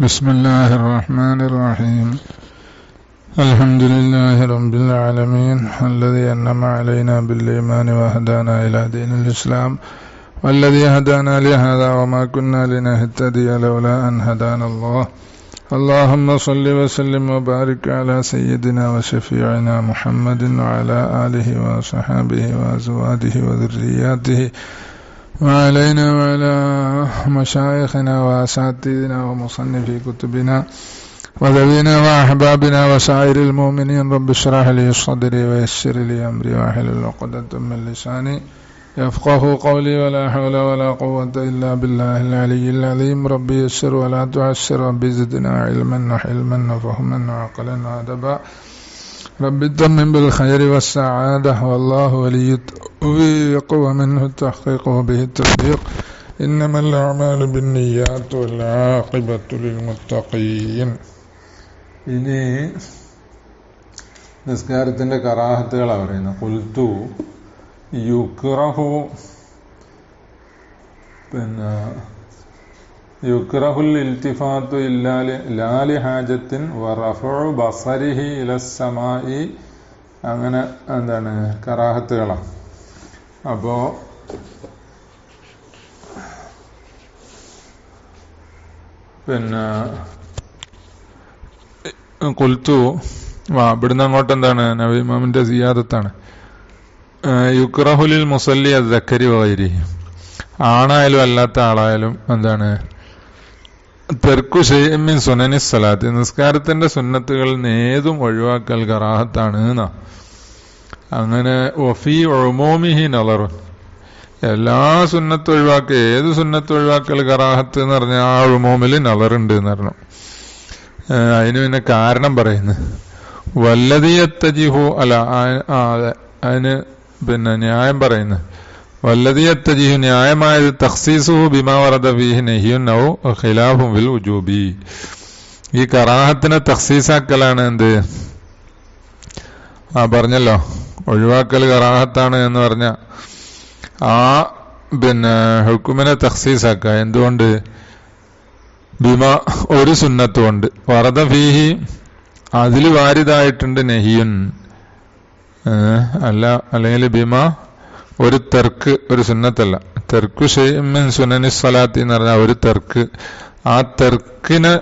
بسم الله الرحمن الرحيم. الحمد لله رب العالمين الذي أنعم علينا بالإيمان وهدانا إلى دين الإسلام والذي هدانا لهذا وما كنا لنهتدي لولا أن هدانا الله. اللهم صل وسلم وبارك على سيدنا وشفيعنا محمد وعلى آله وصحبه وأزواجه وذرياته وعلينا وعلى مشايخنا وأساتذتنا ومصنفي كتبنا وذوينا وأحبابنا وسائر المؤمنين. رب اشرح لي صدري ويسر لي أمري واحلل عقدة من لساني يفقه قولي ولا حول ولا قوة إلا بالله العلي العظيم. ربي يسر ولا تعسر، ربي زدنا علما وحلما وفهما وعقلا وأدبا. رب تمم بالخير والسعادة والله ولي التوفيق ومنه التحقيق وبه التصديق. إنما الأعمال بالنيات والعاقبة للمتقين. ഇനി നിസ്കാരത്തിൻ്റെ കറാഹത്തുകളാണ് പറയുന്നത്. ഖുൽതു യുക്റഹു, യുക്റഹുൽ ഇൽത്തിഫാത്തു ലാ ലിഹാജത്തിൻ വറഫഉ ബസരിഹി ഇലസ്സമായി. അങ്ങനെ എന്താണ് കറാഹത്തുകളാണ്. അപ്പോൾ ഖുൽതു ഇവിടുന്ന് അങ്ങോട്ട് എന്താണ് നബി ഇമാമിന്റെ സിയാദത്താണ്. യുക്റഹുലിൽ മുസല്ലി അദ്ദക്കരി വഗൈരിഹി, ആണായാലും അല്ലാത്ത ആളായാലും എന്താണ് തെർക്കു ശൈഇൻ മിൻ സുനനി സ്വലാത്ത്, നിസ്കാരത്തിന്റെ സുന്നത്തുകളിൽ നിന്ന് ഏതും ഒഴിവാക്കൽ കറാഹത്താണ് എന്നാ. അങ്ങനെ വഫീ ഉമൂമിഹി നളറുൻ, എല്ലാ സുന്നത്തും ഒഴിവാക്കുക, ഏത് സുന്നത്ത് ഒഴിവാക്കൽ കറാഹത്ത് എന്ന് പറഞ്ഞാൽ ആ ഉമൂമിൽ നളറുണ്ട് എന്ന് പറഞ്ഞു. അതിന് പിന്നെ കാരണം പറയുന്നു. വല്ലതിയത്തജിഹു അല്ല, അതിന് പിന്നെ ന്യായം പറയുന്നു. വല്ലതിയത്തജിഹു, ന്യായമായത് തഖ്സീസുഹു ബിമാ വറദ ഫീഹി നഹിയുൻ ഔ ഖിലാഫുൻ ഫിൽ വുജൂബി. ഈ കറാഹത്തിനെ തഖ്സീസാക്കലാണ് എന്ത് പറഞ്ഞല്ലോ, ഒഴിവാക്കൽ കറാഹത്താണ് എന്ന് പറഞ്ഞ ആ പിന്നെ ഹുക്കുമിനെ തഖ്സീസാക്കുക. എന്തുകൊണ്ട്? ബിമ, ഒരു സുന്നത്ത് കൊണ്ട്, വറദ ഫീഹി, അതിൽ വാരിതായിട്ടുണ്ട് നഹിയുൻ അല്ല, അല്ലെങ്കിൽ ബിമ ഒരു തെർക്ക്, ഒരു സുന്നത്തല്ല, തെർക്കു ശൈഇൻ മിൻ സുനനി സ്വലാത്തി എന്ന് പറഞ്ഞാൽ ഒരു തെർക്ക്, ആ തെർക്കിന്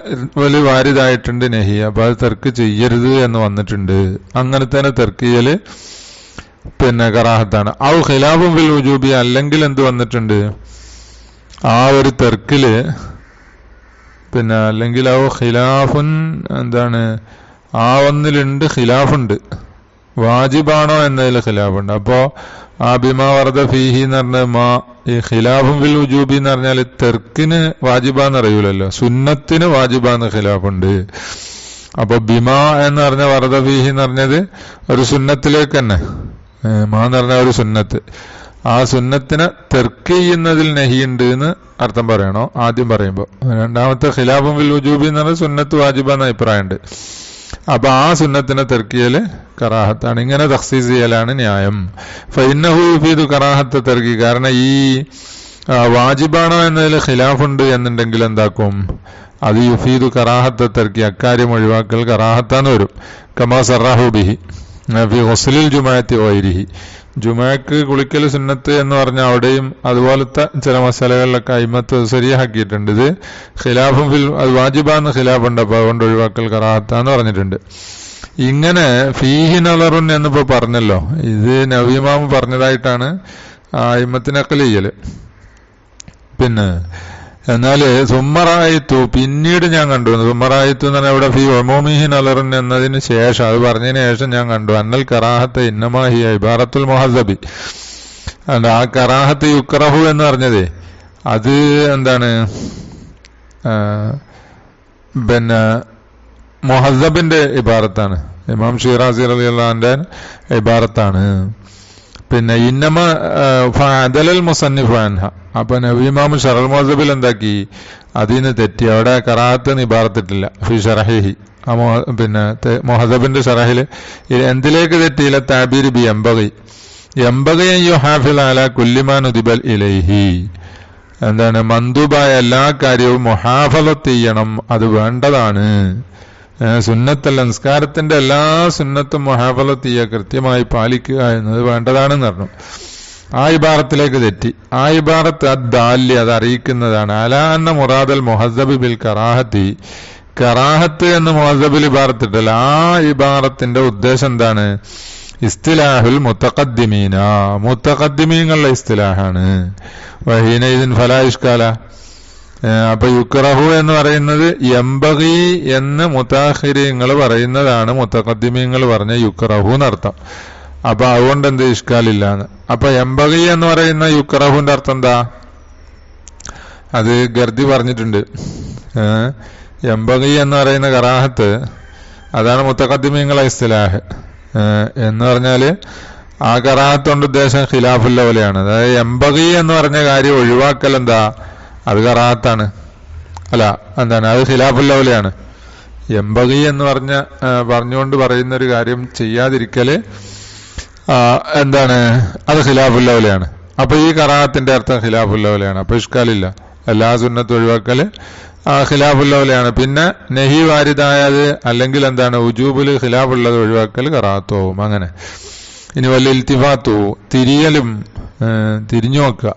വലിയ വാരിതായിട്ടുണ്ട് നഹി. അപ്പൊ അത് തെർക്ക് ചെയ്യരുത് എന്ന് വന്നിട്ടുണ്ട്. അങ്ങനെ തന്നെ തെർക്കിയല് പിന്നെ കറാഹത്താണ്. ഔ ഖിലാഫുൻ ഫിൽ വുജൂബി, അല്ലെങ്കിൽ എന്ത് വന്നിട്ടുണ്ട് ആ ഒരു തെർക്കില് പിന്നെ, അല്ലെങ്കിൽ ഔ ഖിലാഫുൻ എന്താണ് ആ ഒന്നിലുണ്ട് ഖിലാഫുണ്ട്, വാജിബാണോ എന്നതിൽ ഖിലാഫുണ്ട്. അപ്പോ ആ ബിമാ വറദ ഫീഹി എന്ന് പറഞ്ഞ ഈ ഖിലാഫുൻ ഫിൽ വുജൂബി എന്ന് പറഞ്ഞാൽ തെർക്കിന് വാജിബാന്ന് അറിയൂലല്ലോ, സുന്നത്തിന് വാജിബാന്ന് ഖിലാഫുണ്ട്. അപ്പൊ ബിമാ എന്ന് പറഞ്ഞ വറദ ഫീഹി എന്ന് പറഞ്ഞത് ഒരു സുന്നത്തിലേക്ക് തന്നെ, മാ എന്ന് പറഞ്ഞ ഒരു സുന്നത്ത്, ആ സുന്നത്തിനെ തെർക്ക് ചെയ്യുന്നതിൽ നഹിയുണ്ട് എന്ന് അർത്ഥം പറയണോ ആദ്യം പറയുമ്പോ. രണ്ടാമത്തെ ഖിലാഫുൻ ഫിൽ വുജൂബി എന്ന് പറഞ്ഞാൽ സുന്നത്ത് വാജിബാന്ന് അഭിപ്രായമുണ്ട്. അപ്പൊ ആ സുന്നത്തിനെ തെർക്കിയല് കറാഹത്താണ്. ഇങ്ങനെ തഖ്സീസ് ചെയ്യലാണ് ന്യായം. ഫഇന്നഹു യുഫീദു കറാഹത്ത് തെർക്കി, കാരണം ഈ വാജിബാണോ എന്നതിൽ ഖിലാഫുണ്ട് എന്നുണ്ടെങ്കിൽ എന്താക്കും, അത് യുഫീദു കറാഹത്ത് തെർക്കി, അക്കാര്യം ഒഴിവാക്കൽ കറാഹത്താന്ന് വരും. കമാ സറഹു ബിഹി ഫി ഗുസ്ലിൽ ജുമുഅത്തി വഗൈരിഹി, ജുമുഅക്ക് കുളിക്കൽ സുന്നത്ത് എന്ന് പറഞ്ഞാൽ അവിടെയും അതുപോലത്തെ ചില മസാലകളിലൊക്കെ അയിമത്ത് ശരിയാക്കിയിട്ടുണ്ട്. ഇത് ഖിലാഫും ഫിൽ, അത് വാജിബാന്ന് ഖിലാഫുണ്ട്, അപ്പൊ അതുകൊണ്ട് ഒഴിവാക്കൽ കറാഹത്താന്ന് പറഞ്ഞിട്ടുണ്ട്. ഇങ്ങനെ ഫീഹി നളറുൻ എന്നിപ്പോ പറഞ്ഞല്ലോ, ഇത് നബി ഇമാം പറഞ്ഞതായിട്ടാണ് അയിമത്തിനക്കൽ ചെയ്യല്. പിന്നെ എന്നാല് സുമ്മറായിത്തു, പിന്നീട് ഞാൻ കണ്ടു, സുമ്മറായിത്തു എന്ന് പറഞ്ഞാൽ ഇവിടെ ഫീ ഉമൂമിഹി നളറുൻ എന്നതിന് ശേഷം, അത് പറഞ്ഞതിന് ശേഷം ഞാൻ കണ്ടു അന്നൽ കറാഹത്ത് ഇന്നമാഹിയ ഇബാറത്തുൽ മുഹസ്സബി, ആ കറാഹത്ത് യുക്റഹു എന്ന് പറഞ്ഞതേ അത് എന്താണ് പിന്നെ മുഹസ്സബിന്റെ ഇബാറത്താണ്, ഇമാം ഷിറാസി റളിയല്ലാഹു അൻഹു ഇബാറത്താണ്. പിന്നെ ഇന്നമ ഫഅദലൽ മുസന്നിഫു അൻഹ, അപ്പൊ നബി ഇമാം ശറൽ മുഹസ്സബിൽ എന്താക്കി, അതിന് തെറ്റി, അവിടെ കറാഹത്ത് ഇബാറത്തിട്ടില്ല. ഫി ശറഹിഹി, പിന്നെ മുഹസ്സബിന്റെ ശറഹില് എന്തിലേക്ക് തെറ്റിയില്ല, താബീർ ബി യംബഗി യുഹാഫിള അലാ കുല്ലി മാ നുദിബൽ ഇലൈഹി, എന്താണ് മന്ദൂബായ എല്ലാ കാര്യവും മുഹാഫളത്ത് ചെയ്യണം, അത് വേണ്ടതാണ്. സുന്നത്തല്ല, നിസ്കാരത്തിന്റെ എല്ലാ സുന്നത്തും മുഹാഫളത്ത് ചെയ്യുക, കൃത്യമായി പാലിക്കുക എന്നത് വേണ്ടതാണെന്ന് പറഞ്ഞു. ആ ഇബാറത്തിലേക്ക് തെറ്റി. ആ ഇബാറത്ത് അദ്ദാലി, അത് അറിയിക്കുന്നതാണ്. അലാ അന്ന മുറാദൽ മുഹദ്ദബ് ബിൽ കറാഹത്തി, കറാഹത്ത് എന്ന് മുഹദ്ദബിൽ ഇബാറത്തിട്ടല്ല. ആ ഇബാറത്തിന്റെ ഉദ്ദേശം എന്താണ്? ഇസ്തിലാഹുൽ മുത്തഖദ്ദിമീന, മുത്തഖദ്ദിമീങ്ങളുടെ ഇസ്തിലാഹാണ്. വഹീന ഇതിൻ ഫലാ ഇഷ്കാല. അപ്പൊ യുക്റഹു എന്ന് പറയുന്നത് യംബഗി എന്ന് മുതാഖിരീങ്ങൾ പറയുന്നതാണ്, മുത്തഖദ്ദിമീങ്ങൾ പറഞ്ഞ യുക്റഹു എന്നർത്ഥം. അപ്പൊ അതുകൊണ്ട് എന്ത് ഇഷ്കാലില്ലാന്ന്. അപ്പൊ യംബഗി എന്ന് പറയുന്ന യുക്റഹുവിന്റെ അർത്ഥം എന്താ? അത് ഗർദി പറഞ്ഞിട്ടുണ്ട്. യംബഗി എന്ന് പറയുന്ന കറാഹത്ത് അതാണ് മുത്തഖദ്ദിമീങ്ങളെ ഇസ്തിലാഹ് എന്ന് പറഞ്ഞാല് ആ കറാഹത്ത് കൊണ്ട് ഉദ്ദേശം ഖിലാഫുൽ ഔലയാണ്. അതായത് യംബഗി എന്ന് പറഞ്ഞ കാര്യം ഒഴിവാക്കൽ എന്താ? അത് കറാഹത്താണ്. അല്ല, എന്താണ്? അത് ഖിലാഫുൽ ഔലയാണ്. യംബഗി എന്ന് പറഞ്ഞുകൊണ്ട് പറയുന്ന ഒരു കാര്യം ചെയ്യാതിരിക്കല് എന്താണ്? അത് ഖിലാഫുൽ ഔലയാണ്. അപ്പൊ ഈ കറാഹത്തിന്റെ അർത്ഥം ഖിലാഫുൽ ഔലയാണ്. അപ്പൊ ഇഷ്കാലില്ല. എല്ലാ സുന്നത്തും ഒഴിവാക്കല് ഖിലാഫുൽ ഔലയാണ്. പിന്നെ നഹി വാരിദായത് അല്ലെങ്കിൽ എന്താണ് ഉജൂബുൽ ഖിലാഫുള്ളത് ഒഴിവാക്കൽ കറാഹത്ത് പോവും. അങ്ങനെ. ഇനി വല്ല ഇൽത്തിഫാത്തു, തിരിയലും, തിരിഞ്ഞു നോക്കുക,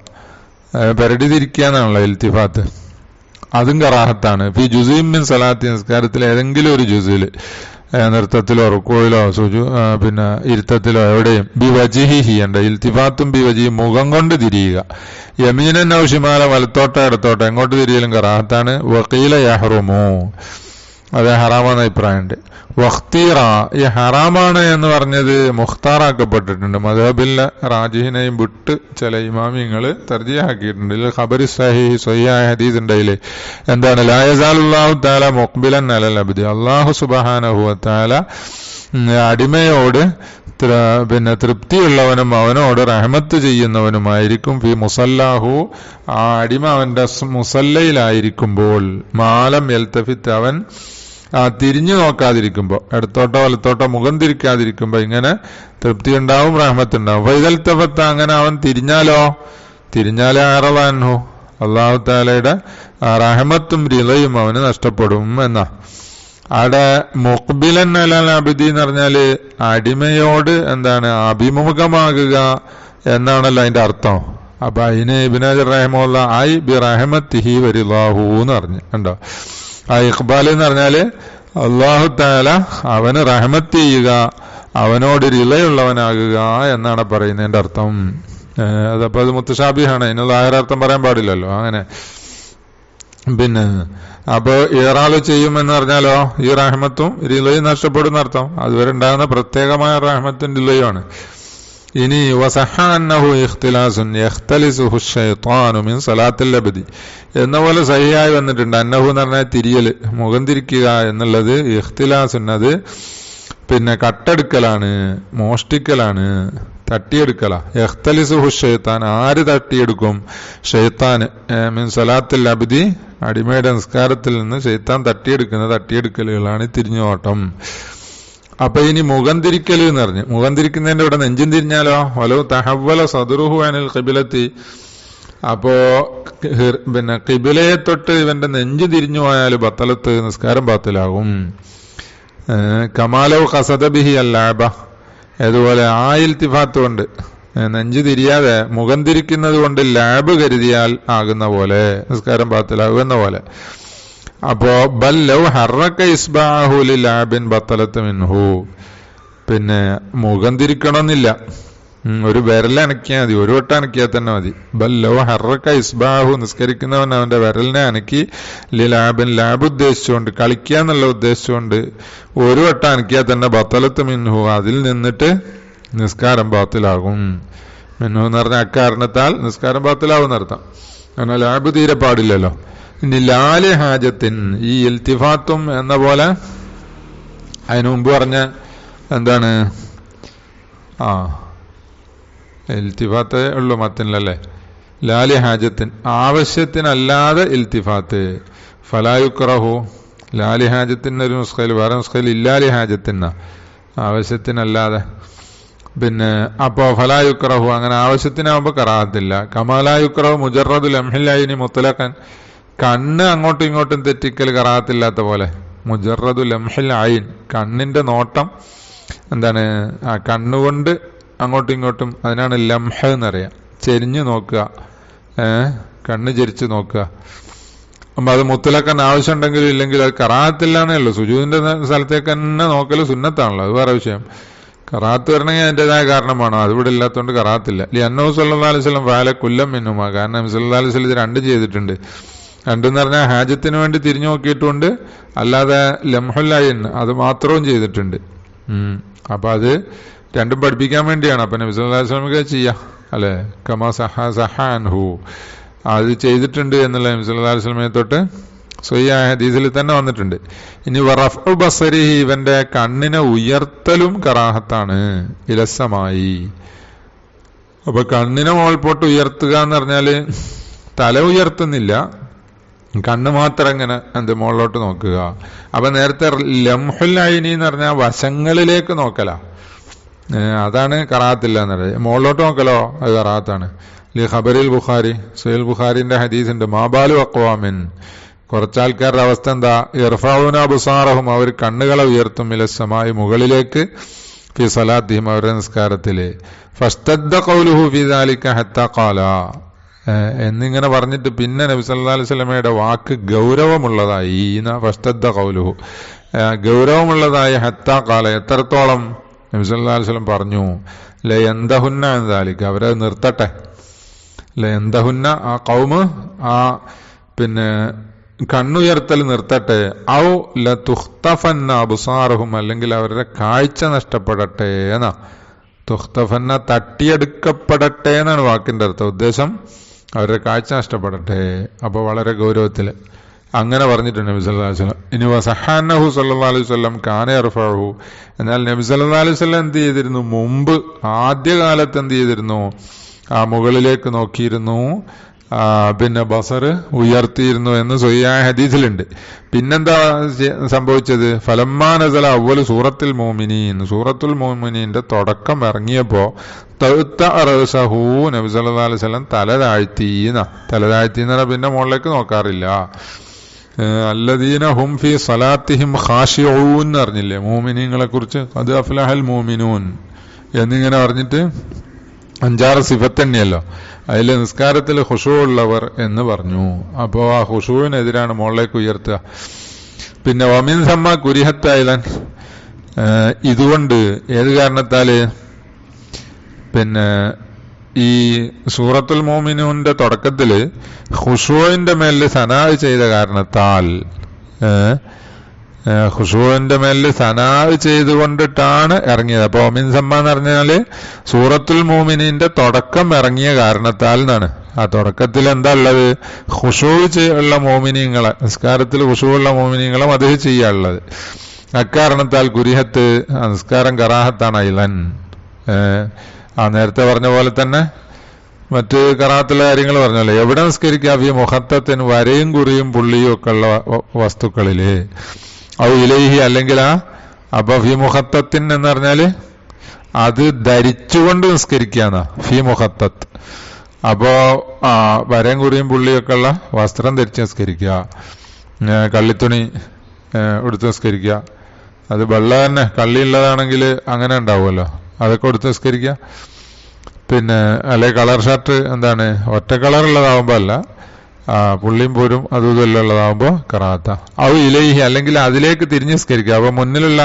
പെരടി തിരിക്കുക എന്നാണല്ലോ ഇൽത്തിഫാത്ത്. അതും കറാഹത്താണ്. ഫി ജുസീം മിൻ സലാത്തി, നിസ്കാരത്തിൽ ഏതെങ്കിലും ഒരു ജുസിൽ, നൃത്തത്തിലോ റുക്കോയിലോ പിന്നെ ഇരുത്തത്തിലോ എവിടെയും ബി വജിഹി ഉണ്ട്. ഇൽത്തിഫാത്തും ബി വജി, മുഖം കൊണ്ട് തിരിയുക. യമീനൻ ഔ ഷിമാല, വലത്തോട്ടോ ഇടത്തോട്ടോ എങ്ങോട്ട് തിരിയലും കറാഹത്താണ്. വഖീല യഹ്റുമു, അത് ഹറാമെന്ന അഭിപ്രായമുണ്ട്. വഖ്തീറ, ഈ ഹറാമാണ് എന്ന് പറഞ്ഞത് മുഖ്താറാക്കപ്പെട്ടിട്ടുണ്ട്. മദ്ഹബിലെ റാജിഹിനെയും വിട്ട് ചില ഇമാമിങ്ങൾ തർജീഹാക്കിയിട്ടുണ്ട്. ഇതിൽ ഖബറി സഹീഹ് സ്വഹീഹായ ഹദീസ് ഉണ്ടതില് എന്താണ്? ലാ യസാലുല്ലാഹു തആല മുഖ്ബിലൻ അലൽ അബ്ദി, അല്ലാഹു സുബ്ഹാനഹു വ തആല അടിമയോട് പിന്നെ തൃപ്തിയുള്ളവനും അവനോട് റഹ്മത്ത് ചെയ്യുന്നവനുമായിരിക്കും. ഫി മുസല്ലാഹു, ആ അടിമ അവന്റെ മുസല്ലയിലായിരിക്കുമ്പോൾ, മാലം യൽതഫിത്ത്, അവൻ തിരിഞ്ഞു നോക്കാതിരിക്കുമ്പോ, ഇടത്തോട്ടോ വലത്തോട്ടോ മുഖം തിരിക്കാതിരിക്കുമ്പോ ഇങ്ങനെ തൃപ്തി ഉണ്ടാവും, റഹ്മത്തുണ്ടാവും. ഫൈദൽ തഫത്ത, അങ്ങനെ അവൻ തിരിഞ്ഞാലേ അറവാൻഹു, അല്ലാഹു തആലയുടെ റഹ്മത്തും റിളയും അവന് നഷ്ടപ്പെടും എന്നാ. അവിടെ മുഖ്ബിലൻ അലൽ അബ്ദി എന്ന് പറഞ്ഞാല് അടിമയോട് എന്താണ്? അഭിമുഖമാകുക എന്നാണല്ലോ അതിന്റെ അർത്ഥം. അപ്പൊ അതിന് ഇബ്നു ഹജർ റഹിമഹുല്ല ഐ ബി റഹ്മത്തിഹി വരില്ലാഹു എന്ന് പറഞ്ഞു. കണ്ടോ? ആ ഇഖ്ബാൽ എന്ന് പറഞ്ഞാല് അല്ലാഹു തആല അവന് റഹ്മത്ത് ചെയ്യുക, അവനോട് റിളയുള്ളവനാകുക എന്നാണ് പറയുന്നതിന്റെ അർത്ഥം. അതപ്പോ അത് മുത്തശാബിഹാണ്, അതിനുള്ള ആയൊരർത്ഥം പറയാൻ പാടില്ലല്ലോ. അങ്ങനെ പിന്നെ അപ്പൊ ഇറാള് ചെയ്യുമെന്ന് പറഞ്ഞാലോ ഈ റഹ്മത്തും റിളയും നഷ്ടപ്പെടുന്ന അർത്ഥം. അതുവരെ ഉണ്ടാകുന്ന പ്രത്യേകമായ റഹ്മത്തും റിളയുമാണ്. ഇനി വസഹ അന്നഹു ഇഖ്തിലാസുൻ യഖ്തലിസുഹു ശൈത്വാനു മിൻ സലാത്തിൽ അബ്ദി എന്ന പോലെ സഹിയായി വന്നിട്ടുണ്ട്. അന്നഹു എന്ന് പറഞ്ഞാൽ തിരിയല്, മുഖം തിരിക്കുക എന്നുള്ളത്. ഇഖ്തിലാസുൻ അത് പിന്നെ കട്ടെടുക്കലാണ്, മോഷ്ടിക്കലാണ്, തട്ടിയെടുക്കലാ. യഖ്തലിസുഹു ശൈത്താൻ, ആര് തട്ടിയെടുക്കും? ഷൈത്താൻ. മിൻ സലാത്തിൽ അബ്ദി, അടിമയുടെ നിസ്കാരത്തിൽ നിന്ന് ശൈത്താൻ തട്ടിയെടുക്കുന്ന തട്ടിയെടുക്കലുകളാണ് തിരിഞ്ഞോട്ടം. അപ്പൊ ഇനി മുഖം തിരിക്കൽ എന്ന് പറഞ്ഞു. മുഖം തിരിക്കുന്നതിന്റെ ഇവിടെ നെഞ്ചും തിരിഞ്ഞാലോ? വലോ തഹവ്വല സദറുഹു അനിൽ ഖിബിലത്തി, അപ്പോ പിന്നെ ഖിബിലയെ തൊട്ട് ഇവന്റെ നെഞ്ചു തിരിഞ്ഞു പോയാൽ ബത്തലത്ത്, നിസ്കാരം ബാത്തിലാകും. കമാലോ ഖസദ ബിഹി അല്ലാബ, അതുപോലെ ആ ഇൽത്തിഫാത്ത് കൊണ്ട് നെഞ്ചു തിരിയാതെ മുഖം തിരിക്കുന്നത് കൊണ്ട് ലാബ് കരുതിയാൽ ആകുന്ന പോലെ നിസ്കാരം ബാത്തിലാകുന്ന പോലെ. അപ്പോ ബല്ലൗ ഹറക ഇസ്ബാഹു ലിലാബിൻ ബത്തലത്ത് മിൻഹു, പിന്നെ മുഖം തിരിക്കണമെന്നില്ല, ഒരു വിരലനക്കിയാൽ മതി, ഒരു വട്ടം അനക്കിയാൽ തന്നെ മതി. ബല്ലൗ ഹറക ഇസ്ബാഹു, നിസ്കരിക്കുന്നവൻ അവന്റെ വിരലിനെ അനക്കി, ലിലാബിൻ, ലാബ് ഉദ്ദേശിച്ചുകൊണ്ട്, കളിക്കുക എന്നുള്ള ഉദ്ദേശിച്ചുകൊണ്ട് ഒരു വട്ടം അനക്കിയാൽ തന്നെ ബത്തലത്ത് മിൻഹു, അതിൽ നിന്നിട്ട് നിസ്കാരം ബാത്തിലാകും. മിൻഹു എന്ന് പറഞ്ഞ അക്കാരണത്താൽ നിസ്കാരം ബാത്തിലാവും എന്നർത്ഥം. കാരണം ലാബ് തീരെ പാടില്ലല്ലോ. ഇനി ലാല് ഹാജത്തിൻ, ഈ ഇൽത്തിഫാത്തും എന്ന പോലെ അതിനു മുമ്പ് പറഞ്ഞ എന്താണ്? ഇൽത്തിഫാത്ത് ഉള്ളു മത്തിനല്ലേ. ലാലി ഹാജത്തിൻ, ആവശ്യത്തിനല്ലാതെ ഇൽത്തിഫാത്ത്. ഫലായുക്റഹു, ലാലി ഹാജത്തിന് ഒരു നുസ്ഖയിൽ, വേറെ നുസ്ഖയിൽ ഇല്ലാലി ഹാജത്തിന, ആവശ്യത്തിനല്ലാതെ. പിന്നെ അപ്പോ ഫലായുക്രഹു അങ്ങനെ ആവശ്യത്തിനാവുമ്പോ കറാഹത്തില്ല. കമാലായുക്രഹു മുജറദു ലംഹില്ലൈനി മുത്തലഖൻ കണ്ണ് അങ്ങോട്ടും ഇങ്ങോട്ടും തെറ്റിക്കൽ കറാഹത്തില്ലാത്ത പോലെ. മുജറദു ലംഹിൽ ഐൻ കണ്ണിന്റെ നോട്ടം എന്താണ്, ആ കണ്ണുകൊണ്ട് അങ്ങോട്ടും ഇങ്ങോട്ടും, അതിനാണ് ലംഹ എന്നറിയാം. ചെരിഞ്ഞു നോക്കുക, കണ്ണ് ചെരിച്ച് നോക്കുക. അപ്പൊ അത് മുത്തലഖൻ ആവശ്യമുണ്ടെങ്കിലും ഇല്ലെങ്കിൽ അത് കറാഹത്തില്ലാന്നേ ഉള്ളൂ. സുജൂദിന്റെ സ്ഥലത്തേക്ക് തന്നെ നോക്കല് സുന്നത്താണല്ലോ, അത് വേറെ വിഷയം. കറാത്ത് വരണമെങ്കിൽ അതിൻ്റെതായ കാരണമാണോ, അതിവിടെ ഇല്ലാത്തതുകൊണ്ട് കറാത്തില്ല. അന്നഹു സല്ലല്ലാഹു അലൈഹി വസല്ലം ഫഅല കുല്ലം മിൻഹുമാ കാരണം നബി സല്ലല്ലാഹു അലൈഹി വസല്ലം ഇത് രണ്ടും ചെയ്തിട്ടുണ്ട്. രണ്ടെന്ന് പറഞ്ഞാൽ ഹാജത്തിന് വേണ്ടി തിരിഞ്ഞു നോക്കിയിട്ടുണ്ട്, അല്ലാതെ ലംഹുൽ ഐൻ അത് മാത്രവും ചെയ്തിട്ടുണ്ട്. അപ്പൊ അത് രണ്ടും പഠിപ്പിക്കാൻ വേണ്ടിയാണ്. അപ്പൊ നബി സല്ലല്ലാഹു അലൈഹി വസല്ലം ചെയ്യാം അല്ലെ, കമാ സഹ അൻഹു അത് ചെയ്തിട്ടുണ്ട് എന്നുള്ള നബി സല്ലല്ലാഹു അലൈഹി വസല്ലമയെ തൊട്ട് സ്വഹീഹായ ഹദീസിൽ തന്നെ വന്നിട്ടുണ്ട്. ഇനി റഫ്ഉ ബസരിഹി ഇവന്റെ കണ്ണിനെ ഉയർത്തലും കറാഹത്താണ് ഇലസമായി. അപ്പൊ കണ്ണിനെ മുകൾപോട്ട് ഉയർത്തുക എന്ന് പറഞ്ഞാല് തല ഉയർത്തുന്നില്ല, കണ്ണ് മാത്രം ഇങ്ങനെ മുകളിലോട്ട് നോക്കുക. അപ്പൊ നേരത്തെ ലംഹുൽ ഐനി എന്ന് പറഞ്ഞാൽ വശങ്ങളിലേക്ക് നോക്കല, അതാണ് കറാഹത്തില്ല എന്ന് പറയുന്നത്. മുകളിലോട്ട് നോക്കലോ അത് കറാഹത്താണ്. ഖബറിൽ ബുഖാരി സഹീഹുൽ ബുഖാരിന്റെ ഹദീസുണ്ട്, മാബാലു അഖ്വാമിൻ കുറച്ചാൾക്കാരുടെ അവസ്ഥ എന്താ, ഇർഫഊന അബ്സാറഹും അവർ കണ്ണുകളെ ഉയർത്തും ഇലസ്സമായി മുകളിലേക്ക്, ഫി സലാത്തിഹിം അവരുടെ നിസ്കാരത്തില്, ഫസ്തദ്ദ ഖൗലുഹു ഫി ദാലിക ഹത്താ ഖാല എന്നിങ്ങനെ പറഞ്ഞിട്ട് പിന്നെ നബി സല്ലല്ലാഹു അലൈഹി വസല്ലമയുടെ വാക്ക് ഗൗരവമുള്ളതായി. ഫസ്തദ്ദ ഖൗലുഹു ഗൗരവമുള്ളതായി ഹത്താ ഖാല എത്രത്തോളം നബി സല്ലല്ലാഹു അലൈഹി വസല്ലം പറഞ്ഞു, ലയന്തഹുന്ന അൻ ദാലിക അവരത് നിർത്തട്ടെ, ലയന്തഹുന്ന ആ ഖൗമ് ആ പിന്നെ കണ്ണുയർത്തൽ നിർത്തട്ടെ, ഔ ലതുഖ്തഫന്ന അബ്സാറഹും അല്ലെങ്കിൽ അവരുടെ കാഴ്ച നഷ്ടപ്പെടട്ടെ എന്നാ. തുഖ്തഫന്ന തട്ടിയെടുക്കപ്പെടട്ടെ എന്നാണ് വാക്കിന്റെ അർത്ഥം. ഉദ്ദേശം അവരുടെ കാഴ്ച നഷ്ടപ്പെടട്ടെ. അപ്പൊ വളരെ ഗൗരവത്തില് അങ്ങനെ പറഞ്ഞിട്ടുണ്ട് നബി സല്ലല്ലാഹു അലൈഹി വസല്ലം. ഇനി വസഹന്നഹു സല്ലല്ലാഹു അലൈഹി വസല്ലം കാന യർഫഉ എന്നാൽ നബി സല്ലല്ലാഹു അലൈഹി വസല്ലം എന്ത് ചെയ്തിരുന്നു, മുമ്പ് ആദ്യകാലത്ത് എന്ത് ചെയ്തിരുന്നു, ആ മുകളിലേക്ക് നോക്കിയിരുന്നു, പിന്നെ ബസർ ഉയർത്തിയിരുന്നു എന്ന് സ്വഹീഹായ ഹദീസിലുണ്ട്. പിന്നെന്താ സംഭവിച്ചത്, ഫലമ്മാ നസല അവ്വലു സൂറത്തുൽ മുഅ്മിനീൻ സൂറത്തുൽ മുഅ്മിനീന്റെ തുടക്കം ഇറങ്ങിയപ്പോ തഅറസഹു നബി സല്ലല്ലാഹു അലൈഹി വസല്ലം തല താഴ്ത്തിന്ന് പിന്നെ മുകളിലേക്ക് നോക്കാറില്ല. അല്ലദീന ഹും ഫി സലാത്തിഹിം ഖാശിഊൻ അറിഞ്ഞില്ലേ മുഅ്മിനീങ്ങളെ കുറിച്ച്, അത് അഫ്ലഹൽ മുഅ്മിനൂൻ എന്നിങ്ങനെ പറഞ്ഞിട്ട് 5-6 സിഫത്ത് തന്നെയല്ലോ. അതിൽ നിസ്കാരത്തിൽ ഖുശൂ ഉള്ളവർ എന്ന് പറഞ്ഞു. അപ്പോ ആ ഖുശൂവിനെതിരാണ് മുകളിലേക്ക് ഉയർത്തുക. പിന്നെ വമിൻ സമ്മ കുരിഹത്തായിലൻ ഇതുകൊണ്ട് ഏത് കാരണത്താല്, പിന്നെ ഈ സൂറത്തുൽ മുഅ്മിനൂന്റെ തുടക്കത്തില് ഖുശൂവിന്റെ മേലിൽ സനാ ചെയ്ത കാരണത്താൽ, ഖുശൂവിന്റെ മേലിൽ സനാ ചെയ്തുകൊണ്ടിട്ടാണ് ഇറങ്ങിയത്. അപ്പൊ ഒമിൻ സമ്മ എന്ന് പറഞ്ഞാല് സൂറത്തുൽ മുഅ്മിനീന്റെ തുടക്കം ഇറങ്ങിയ കാരണത്താൽ എന്നാണ്. ആ തുടക്കത്തിൽ എന്താ ഉള്ളത്, ഖുശൂ ഉള്ള മോമിനീങ്ങളെ, നിസ്കാരത്തിൽ ഖുശൂ ഉള്ള മോമിനീങ്ങളെ മദ്ഹ് ചെയ്യാനുള്ളത്. അക്കാരണത്താൽ കുരിഹത്ത് നിസ്കാരം കറാഹത്താണ് ഐലൻ. ആ നേരത്തെ പറഞ്ഞ പോലെ തന്നെ മറ്റ് കറാഹത്തുള്ള കാര്യങ്ങൾ പറഞ്ഞല്ലോ. എവിടെ നിസ്കരിക്കുക, ഈ മുഖത്തത്തിന് വരയും കുറിയും പുള്ളിയും ഒക്കെ ഉള്ള വസ്തുക്കളില്, ഔ ഇലൈഹി അല്ലെങ്കിൽ അപ്പൊ ഫി മുഖത്തത്തിൻ എന്ന് പറഞ്ഞാല് അത് ധരിച്ചുകൊണ്ട് നിസ്കരിക്കാന്നാ ഫി മുഖത്തത്ത്. അപ്പോ വരയും കുറിയും പുള്ളിയൊക്കെ ഉള്ള വസ്ത്രം ധരിച്ച് നിസ്കരിക്കുക, കള്ളിത്തുണി എടുത്ത് നിസ്കരിക്കുക. അത് വെള്ള തന്നെ കള്ളിയുള്ളതാണെങ്കിൽ അങ്ങനെ ഉണ്ടാവുമല്ലോ, അതൊക്കെ എടുത്ത് നിസ്കരിക്കുക. പിന്നെ അല്ലെ കളർ ഷർട്ട് എന്താണ് ഒറ്റ കളർ ഉള്ളതാവുമ്പോ അല്ല, പുള്ളിയും പോരും അതും ഇതെല്ലാം ഉള്ളതാവുമ്പോ കറാത്ത. ഔ ഇലൈഹി അല്ലെങ്കിൽ അതിലേക്ക് തിരിഞ്ഞ് നിസ്കരിക്കുക. അപ്പൊ മുന്നിലുള്ള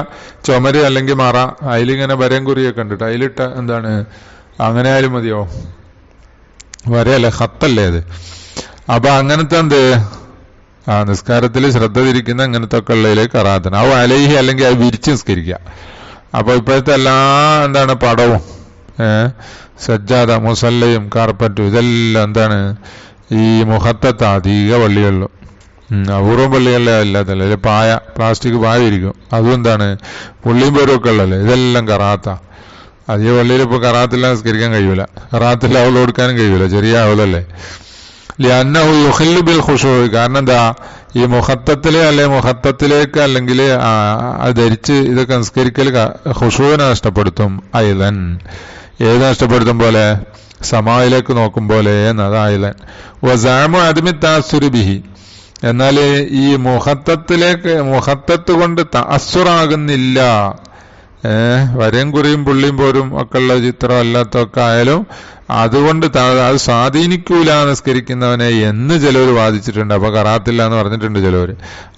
ചുമര് അല്ലെങ്കിൽ മറ അതിലിങ്ങനെ വരയും കുറിയൊക്കെ ഉണ്ടിട്ട് അതിലിട്ട എന്താണ് അങ്ങനെ ആയാലും മതിയോ, വരയല്ലേ ഹത്തല്ലേ അത്. അപ്പൊ അങ്ങനത്തെ എന്ത് നിസ്കാരത്തിൽ ശ്രദ്ധ തിരിക്കുന്ന അങ്ങനത്തെ ഒക്കെ ഉള്ളതിലേക്ക് കറാത്തന. ഔ അലൈഹി അല്ലെങ്കിൽ അത് വിരിച്ച് നിസ്കരിക്കുക. അപ്പൊ ഇപ്പോഴത്തെ എല്ലാ എന്താണ് പടവും സജ്ജാദ മുസല്ലയും കാർപ്പറ്റും ഇതെല്ലാം എന്താണ് ഈ മുഖത്തത്തെ അധിക പള്ളികളിലും, അപൂർവം പള്ളികളിലെ അല്ലാത്തല്ലേ, പായ പ്ലാസ്റ്റിക് പായ ഇരിക്കും, അതും എന്താണ് പുള്ളിയും പേരും ഒക്കെ ഉള്ളല്ലേ, ഇതെല്ലാം കറാത്ത. അധിക പള്ളിയിൽ ഇപ്പൊ കറാത്തില്ല നിസ്കരിക്കാൻ കഴിയൂല, കറാത്തിൽ അവൾ കൊടുക്കാനും കഴിയൂല, ചെറിയ അവളല്ലേ. ലിഅന്നഹു യുഖില്ലു ബിൽ ഖുശൂ കാരണം എന്താ ഈ മുഹത്തത്തില് അല്ലെ മുഹത്തത്തിലേക്ക് അല്ലെങ്കിൽ അത് ധരിച്ച് ഇതൊക്കെ നിസ്കരിക്കൽ ഖുശൂഅനെ നഷ്ടപ്പെടുത്തും. അയ്ലൻ ഏത് നഷ്ടപ്പെടുത്തും പോലെ സമായിലേക്ക് നോക്കും പോലെ എന്നതായിലൻ. വസാമു അദ്മി തഅസ്സുരി ബിഹി, എന്നാൽ ഈ മുഹത്തത്ത് കൊണ്ട് തഅസ്സുറാകുന്നില്ല. വരയും കുറിയും പുള്ളിയും പോരും ഒക്കെ ഉള്ള ചിത്രം അല്ലാത്തൊക്കെ ആയാലും അതുകൊണ്ട് അത് സ്വാധീനിക്കൂല നിസ്കരിക്കുന്നവനെ എന്ന് ചിലവർ വാദിച്ചിട്ടുണ്ട്. അപ്പൊ കറാത്തില്ല എന്ന് പറഞ്ഞിട്ടുണ്ട് ചിലവർ.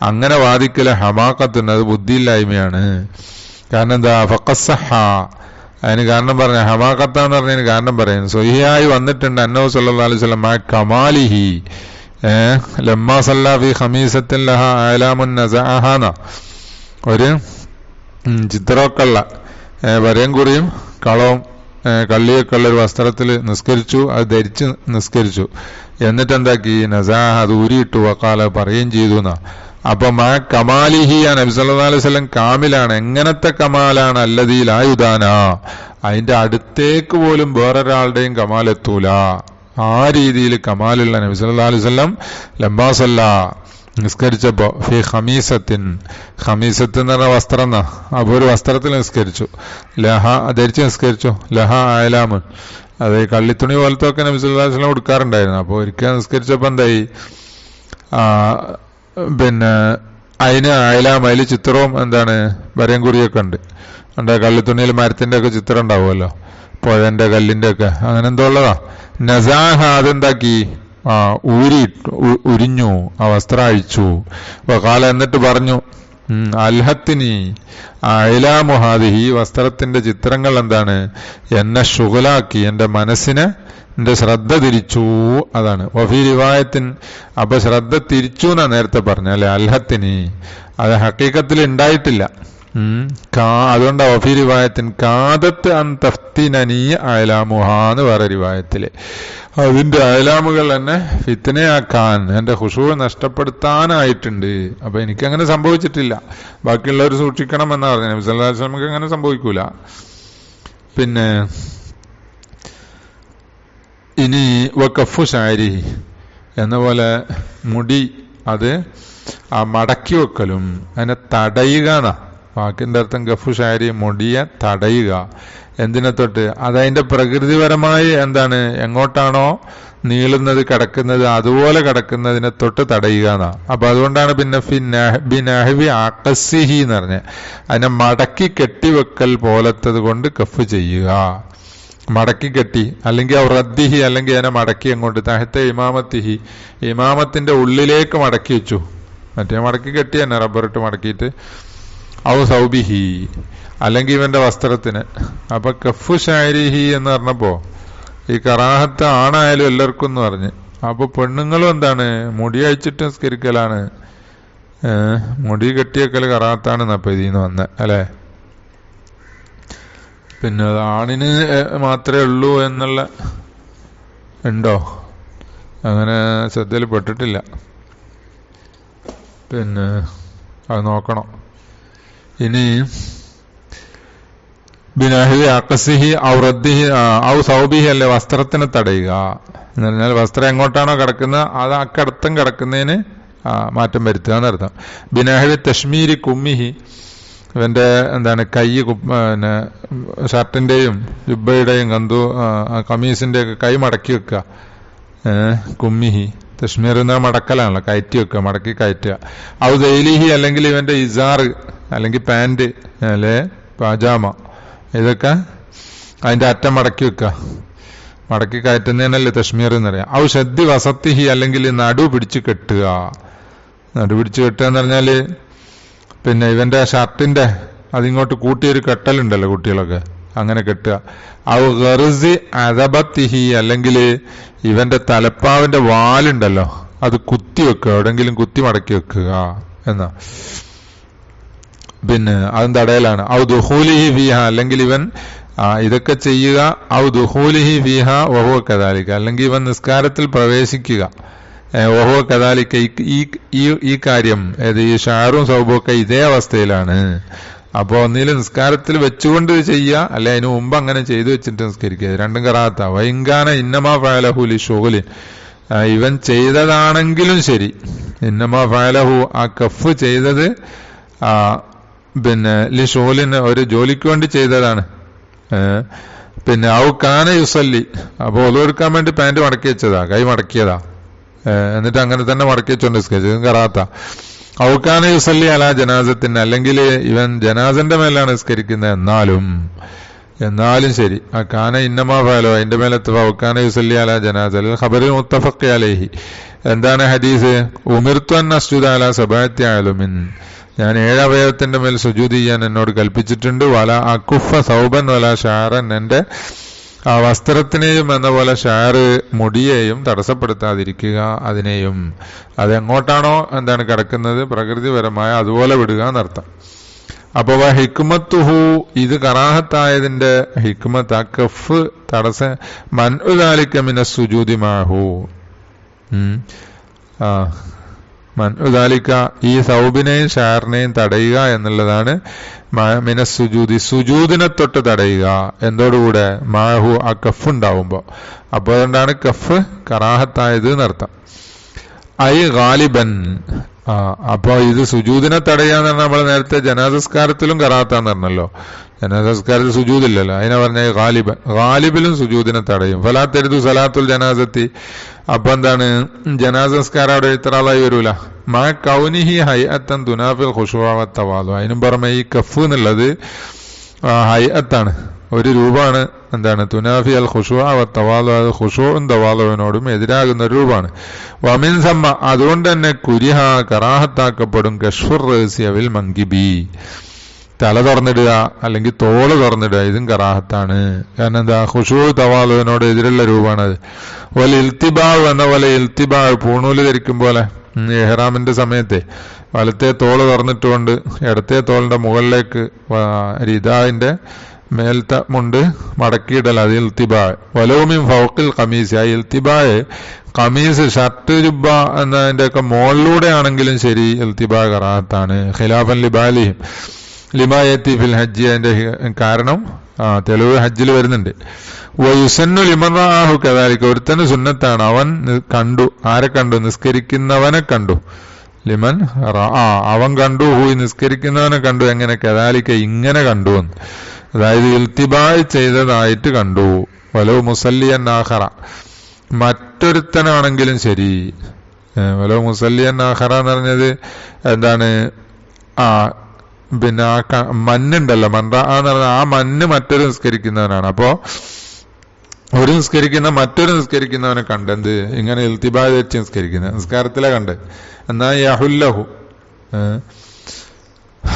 അങ്ങനെ വാദിക്കല് ഹമാക്കത്തുണ്ട്, അത് ബുദ്ധിയില്ലായ്മയാണ്. കാരണം എന്താ? ഫഖസ്സഹ, അതിന് കാരണം പറഞ്ഞ ഹമാക്കത്താന്ന് പറഞ്ഞതിന് കാരണം പറയുന്നു. സ്വഹിയായി വന്നിട്ടുണ്ട് അന്നഹു സല്ലല്ലാഹു അലൈഹി വസല്ലം മാ കമാലിഹി ലമ്മാ സല്ലാ ഫി ഖമീസത്തിൻ ലഹാ അലാമുൻ നസഅഹാന, ഒരു ചിത്രമൊക്കെ ഉള്ള വരയും കുറിയും കളവും കള്ളിയൊക്കെ ഉള്ള ഒരു വസ്ത്രത്തിൽ നിസ്കരിച്ചു, അത് ധരിച്ച് നിസ്കരിച്ചു. എന്നിട്ട് എന്താക്കി? നസാഹ, അത് ഊരിയിട്ടു. വക്കാല, പറയുകയും ചെയ്തു എന്നാ. അപ്പൊ മാ കമാലിഹി, നബി സല്ലല്ലാഹു അലൈഹി വസല്ലം കാമിലാണ്. എങ്ങനത്തെ കമാലാണ്? അല്ലദീ ലാ യുദാന, അതിന്റെ അടുത്തേക്ക് പോലും വേറൊരാളുടെയും കമാലെത്തൂല. ആ രീതിയിൽ കമാലുള്ള നബി സല്ലല്ലാഹു അലൈഹി വസല്ലം ലമ്മാ സല്ലാ, നിസ്കരിച്ചപ്പോ ഫി ഖമീസത്തിൻ, ഖമീസത്ത് എന്ന് പറഞ്ഞ വസ്ത്രം എന്നാ. അപ്പൊ ഒരു വസ്ത്രത്തിൽ നിസ്കരിച്ചു. ലഹ, ധരിച്ച് നിസ്കരിച്ചു. ലഹ അയലാമുൻ, അത് കള്ളിത്തുണി പോലത്തെ ഒക്കെ നബി സല്ലല്ലാഹു അലൈഹി വസല്ലം കൊടുക്കാറുണ്ടായിരുന്നു. അപ്പൊ ഒരിക്കൽ നിസ്കരിച്ചപ്പോ എന്തായി? പിന്നെ അതിന് അയലാം, അതിൽ ചിത്രവും എന്താണ് വരയും കുറിയൊക്കെ ഉണ്ട്. കള്ളിത്തുണിയിൽ മരത്തിന്റെ ഒക്കെ ചിത്രം ഉണ്ടാവുമല്ലോ, പുഴന്റെ കല്ലിന്റെ ഒക്കെ, അങ്ങനെ എന്തോ ഉള്ളതാ. നസാഹ, അതെന്താക്കി? ഉരിഞ്ഞു, ആ വസ്ത്രം അഴിച്ചു. കാല, എന്നിട്ട് പറഞ്ഞു അൽഹത്തിനി അയലാമുഹാദിഹി, വസ്ത്രത്തിന്റെ ചിത്രങ്ങൾ എന്താണ് എന്നെ ശുഗലാക്കി, എന്റെ മനസ്സിനെ, എന്റെ ശ്രദ്ധ തിരിച്ചു. അതാണ് വഫീ റിവായത്തിൻ. അപ്പൊ ശ്രദ്ധ തിരിച്ചു എന്നാ നേരത്തെ പറഞ്ഞ അല്ലെ? അൽഹത്തിനി അത് ഹഖീഖത്തിൽ ഉണ്ടായിട്ടില്ല. അതുകൊണ്ടാ വഫീ റിവായത്തിൻ കാദത്ത് അൻ തഫ്തിനനി അയലാമുഹാന്ന് വേറെ റിവായത്തില്. അതിന്റെ അയലാമുകൾ എന്നെ ഫിത്നയാക്കാൻ, എന്റെ ഖുശൂഅ് നഷ്ടപ്പെടുത്താനായിട്ടുണ്ട്. അപ്പൊ എനിക്കങ്ങനെ സംഭവിച്ചിട്ടില്ല, ബാക്കിയുള്ളവർ സൂക്ഷിക്കണം എന്നാ പറഞ്ഞു. നബി സല്ലല്ലാഹു അലൈഹി വസല്ലം അങ്ങനെ സംഭവിക്കൂല. പിന്നെ ഇനി വഖഫു ശഅരി എന്ന പോലെ മുടി അത് മടക്കി വെക്കലും അതിനെ തടയുക എന്നാ വാക്കിന്റെ അർത്ഥം. ഗഫു ശഅരി, മുടിയെ തടയുക. എന്തിനെ തൊട്ട്? അതതിന്റെ പ്രകൃതിപരമായി എന്താണ്, എങ്ങോട്ടാണോ നീളുന്നത് കിടക്കുന്നത് അതുപോലെ കിടക്കുന്നതിനെ തൊട്ട് തടയുക എന്നാ. അപ്പൊ അതുകൊണ്ടാണ് പിന്നെ ബിനഹ്വി അഖസ്സിഹി എന്ന് പറഞ്ഞ, അതിനെ മടക്കി കെട്ടിവെക്കൽ പോലത്തത് കൊണ്ട് കഫ് ചെയ്യുക. മടക്കി കെട്ടി, അല്ലെങ്കിൽ റദ്ദിഹി, അല്ലെങ്കിൽ അതിനെ മടക്കി അങ്ങോട്ട് തഹത്തെ ഇമാമത്തിഹി, ഇമാമത്തിന്റെ ഉള്ളിലേക്ക് മടക്കി വെച്ചു. മറ്റേ മടക്കി കെട്ടി തന്നെ റബ്ബറിട്ട് മടക്കിയിട്ട്. ഔ സൗബിഹി, അല്ലെങ്കിൽ ഇവന്റെ വസ്ത്രത്തിന്. അപ്പൊ കഫു ശഅരിഹി എന്ന് പറഞ്ഞപ്പോ ഈ കറാഹത്ത് ആണായാലും എല്ലാവർക്കും എന്ന് പറഞ്ഞ്. അപ്പൊ പെണ്ണുങ്ങളും എന്താണ്, മുടി അഴിച്ചിട്ട് നിസ്കരിക്കലാണ്. മുടി കെട്ടിയേക്കൽ കറാഹത്താണ് അപ്പൊ ഇതിന്ന് വന്ന അല്ലെ. പിന്നെ അത് ആണിന് മാത്രമേ ഉള്ളൂ എന്നുള്ള ഉണ്ടോ? അങ്ങനെ ശ്രദ്ധയിൽ പെട്ടിട്ടില്ല. പിന്നെ അത് നോക്കണം. ഇനി ബിനഹ്വി അഖസ്സിഹി ഔ റദ്ദിഹി ഔ സൗബിഹി, അല്ലെ വസ്ത്രത്തിനെ തടയുക എന്ന് പറഞ്ഞാൽ വസ്ത്രം എങ്ങോട്ടാണോ കിടക്കുന്നത് അത് അക്കടത്തം കിടക്കുന്നതിന് മാറ്റം വരുത്തുക എന്നർത്ഥം. ബിനഹ്വി തശ്മീരി കുമ്മിഹി, ഇവന്റെ എന്താണ് കൈ, പിന്നെ ഷർട്ടിന്റെയും ജുബയുടെയും കമീസിന്റെ ഒക്കെ കൈ മടക്കി വെക്കുക. കുമ്മിഹി, തശ്മീർ എന്ന മടക്കലാണല്ലോ, കയറ്റി വെക്കുക, മടക്കി കയറ്റുക. ഔ ദൈലിഹി, അല്ലെങ്കിൽ ഇവന്റെ ഇസാർ അല്ലെങ്കിൽ പാന്റ് അല്ലെ പാജാമ, ഇതൊക്കെ അതിന്റെ അറ്റം മടക്കി വെക്കുക, മടക്കി കയറ്റുന്നതിനല്ലേ തശ്മീർ എന്ന് പറയാം. ഔ ഷദ്ദി വസത്തിഹി, അല്ലെങ്കിൽ നടു പിടിച്ച് കെട്ടുക. നടു പിടിച്ച് കെട്ടുക എന്ന് പറഞ്ഞാല് പിന്നെ ഇവന്റെ ഷർട്ടിന്റെ അതിങ്ങോട്ട് കൂട്ടിയൊരു കെട്ടലുണ്ടല്ലോ കുട്ടികളൊക്കെ, അങ്ങനെ കെട്ടുക. ഔ ഗർസി അദബത്തിഹി, അല്ലെങ്കിൽ ഇവന്റെ തലപ്പാവിന്റെ വാലുണ്ടല്ലോ അത് കുത്തി വെക്കുക, എവിടെങ്കിലും കുത്തി മടക്കി വെക്കുക എന്നാ. പിന്നെ അതും തടയലാണ്. ഔ ദുഖൂലിഹി ഫീഹ, അല്ലെങ്കിൽ ഇവൻ ഇതൊക്കെ ചെയ്യുക. ഔ ദുഖൂലിഹി ഫീഹ വഹുവ കദാലിക, അല്ലെങ്കിൽ ഇവൻ നിസ്കാരത്തിൽ പ്രവേശിക്കുക. വഹുവ കദാലിക, ഈ കാര്യം ഈ ഷാറും സൗബൊക്കെ ഇതേ അവസ്ഥയിലാണ്. അപ്പൊ ഒന്നിൽ നിസ്കാരത്തിൽ വെച്ചുകൊണ്ട് ചെയ്യുക, അല്ലെ അതിന് മുമ്പ് അങ്ങനെ ചെയ്തു വെച്ചിട്ട് നിസ്കരിക്കുക. രണ്ടും കറാത്ത. വൈങ്കാന ഇന്നമാ ഫഅലഹു ലിശുഗ്ലിൻ, ഇവൻ ചെയ്തതാണെങ്കിലും ശരി, ഇന്നമാ ഫഅലഹു ആ കഫ് ചെയ്തത് പിന്നെ ലിഷോലിന് ഒരു ജോലിക്ക് വേണ്ടി ചെയ്തതാണ്. പിന്നെ ഔകാന യുസല്ലി, അപ്പൊ ഒതുവെടുക്കാൻ വേണ്ടി പാന്റ് മടക്കി വെച്ചതാ, കൈ മടക്കിയതാ, എന്നിട്ട് അങ്ങനെ തന്നെ മടക്കി വെച്ചോണ്ട് നിസ്കരിച്ചത് കറാത്ത. ഔകാന യുസല്ലി അലാ ജനാസത്തിന്, അല്ലെങ്കിൽ ഇവൻ ജനാസന്റെ മേലാണ് നിസ്കരിക്കുന്നത് എന്നാലും ശരി. ആ കാന ഇന്നമാ ഫഅലോ അതിന്റെ മേലത്ത് ഔകാന യുസല്ലി അലാ ജനാസ ഖബറിൽ മുത്തഫഖ് അലൈഹി. എന്താണ് ഹദീസ്? ഉമിർതു അൻ അസ്ജുദ അലാ സബഅത്തി അഅലുമിൻ, ഞാൻ 7 അവയവത്തിന്റെ മേൽ സുജൂദ് ചെയ്യാൻ എന്നോട് കൽപ്പിച്ചിട്ടുണ്ട്. വല അകുഫ സൗബൻ വല ഷാറൻ, എന്റെ ആ വസ്ത്രത്തിനെയും എന്ന പോലെ ഷാറ് മുടിയെയും തടസ്സപ്പെടുത്താതിരിക്കുക, അതിനെയും അതെങ്ങോട്ടാണോ എന്താണ് കിടക്കുന്നത് പ്രകൃതിപരമായ അതുപോലെ വിടുക എന്നർത്ഥം. അപ്പൊ ഹിക്മത്തുഹു, ഇത് കറാഹത്തായതിന്റെ ഹിക്മത്ത് ആ കഫ് തടസ്സ മൻഉദാലിക മിന സുജൂദി മാഹു, മൻഉദാലിക ഈ സൗബിനെയും ഷാറിനെയും തടയുക എന്നുള്ളതാണ് മിനസ്സുജൂദി, സുജൂദിനെ തൊട്ട് തടയുക. എന്തോടുകൂടെ? മാഹു ആ കഫ് ഉണ്ടാവുമ്പോ. അപ്പൊ അതുകൊണ്ടാണ് കഫ് കറാഹത്തായത് എന്നർത്ഥം. ഐ ഗാലിബൻ, അപ്പൊ ഇത് സുജൂദിനെ തടയാന്ന് പറഞ്ഞാൽ നമ്മൾ നേരത്തെ ജനാസസ്കാരത്തിലും കറാഹത്താന്ന് പറഞ്ഞല്ലോ. ജനാസസ്കാരത്തിൽ സുജൂദില്ലല്ലോ, അതിനെ പറഞ്ഞ ഗാലിബിലും സുജൂദിനെ തടയും. ഫലാത്തരുതു സലാത്തുൽ ജനാസത്തി, അപ്പൊ എന്താണ് ജനാസസ്കാരം അവിടെ ഇത്രാളായി വരൂല. മാ കൗനിഹി ഹൈഅത്തൻ തുനാഫിൽ ഖുശൂഅ വത്തവാദു, അതിനും പുറമെ ഈ കഫ് എന്നുള്ളത് ഹൈഅത്താണ്, ഒരു രൂപമാണ്. എന്താണ്? തുനാഫി അൽ ഖുശൂഅ വത്തവാദു, അത് ഖുശൂഉം തവാദുവിനോടും എതിരാകുന്ന ഒരു രൂപമാണ്. വമിൻ സമ്മ, അതുകൊണ്ട് തന്നെ കുരിഹ കറാഹത്താക്കപ്പെടും കശ്ഫുർ റഅസി അവിൽ മങ്കിബി, തല തുറന്നിടുക അല്ലെങ്കിൽ തോള് തുറന്നിടുക, ഇതും കറാഹത്താണ്. കാരണം എന്താ? ഖുശൂഉ തവാദുവിനോട് എതിരുള്ള രൂപമാണത്. പോലെ ഇൽത്തിബാവ് എന്ന പോലെ, ഇൽത്തിബാവ് പൂണൂല് ധരിക്കും പോലെ, ഇഹ്റാമിന്റെ സമയത്തെ വലത്തെ തോള് തുറന്നിട്ടുകൊണ്ട് ഇടത്തെ തോളിന്റെ മുകളിലേക്ക് റിദാവിന്റെ മേൽത്തെ മുണ്ട് മടക്കിയിടൽ, അത് ഇൽത്തിബാവ്. വലൗമിൻ ഫൗഖിൽ ഖമീസ്, ആ ഇൽത്തിബാവ് ഖമീസ് ഷർട്ട് ജുബ്ബ എന്നതിന്റെ ഒക്കെ മുകളിലൂടെ ആണെങ്കിലും ശരി ഇൽത്തിബാ കറാഹത്താണ്. ഖിലാഫൻ ലിബാലിഹിം ലിമായത്തി ഫിൽ ഹജ്ജ്, അതിന്റെ കാരണം തെളിവ് ഹജ്ജിൽ വരുന്നുണ്ട്. വയുസന്നു ലിമൻ റആഹു കദാലിക, ഒരുത്തന് സുന്നത്താണ്, അവൻ കണ്ടു. ആരെ കണ്ടു? നിസ്കരിക്കുന്നവനെ കണ്ടു. ലിമൻ റആ, അവൻ കണ്ടു. ഹു, നിസ്കരിക്കുന്നവനെ കണ്ടു. എങ്ങനെ? കദാലിക, ഇങ്ങനെ കണ്ടു എന്ന്, അതായത് ഇൽത്തിബായ് ചെയ്തതായിട്ട് കണ്ടു. വലോ മുസല്ലിയൻ ആഖറ, മറ്റൊരുത്തനാണെങ്കിലും ശരി. വലോ മുസല്ലിയൻ ആഖറ എന്ന് പറഞ്ഞത് എന്താണ്? പിന്നെ ആ മഞ്ഞുണ്ടല്ലോ, മൻറ എന്ന് പറഞ്ഞാൽ ആ മഞ്ഞ് മറ്റൊരു നിസ്കരിക്കുന്നവനാണ്. അപ്പോ ഒരു നിസ്കരിക്കുന്ന മറ്റൊരു നിസ്കരിക്കുന്നവനെ കണ്ടെന്ത് ഇങ്ങനെ ഇൽത്തിബായ് വെച്ച് നിസ്കരിക്കുന്ന നിസ്കാരത്തിലെ കണ്ട്, എന്നാ യഹുല്ലഹു,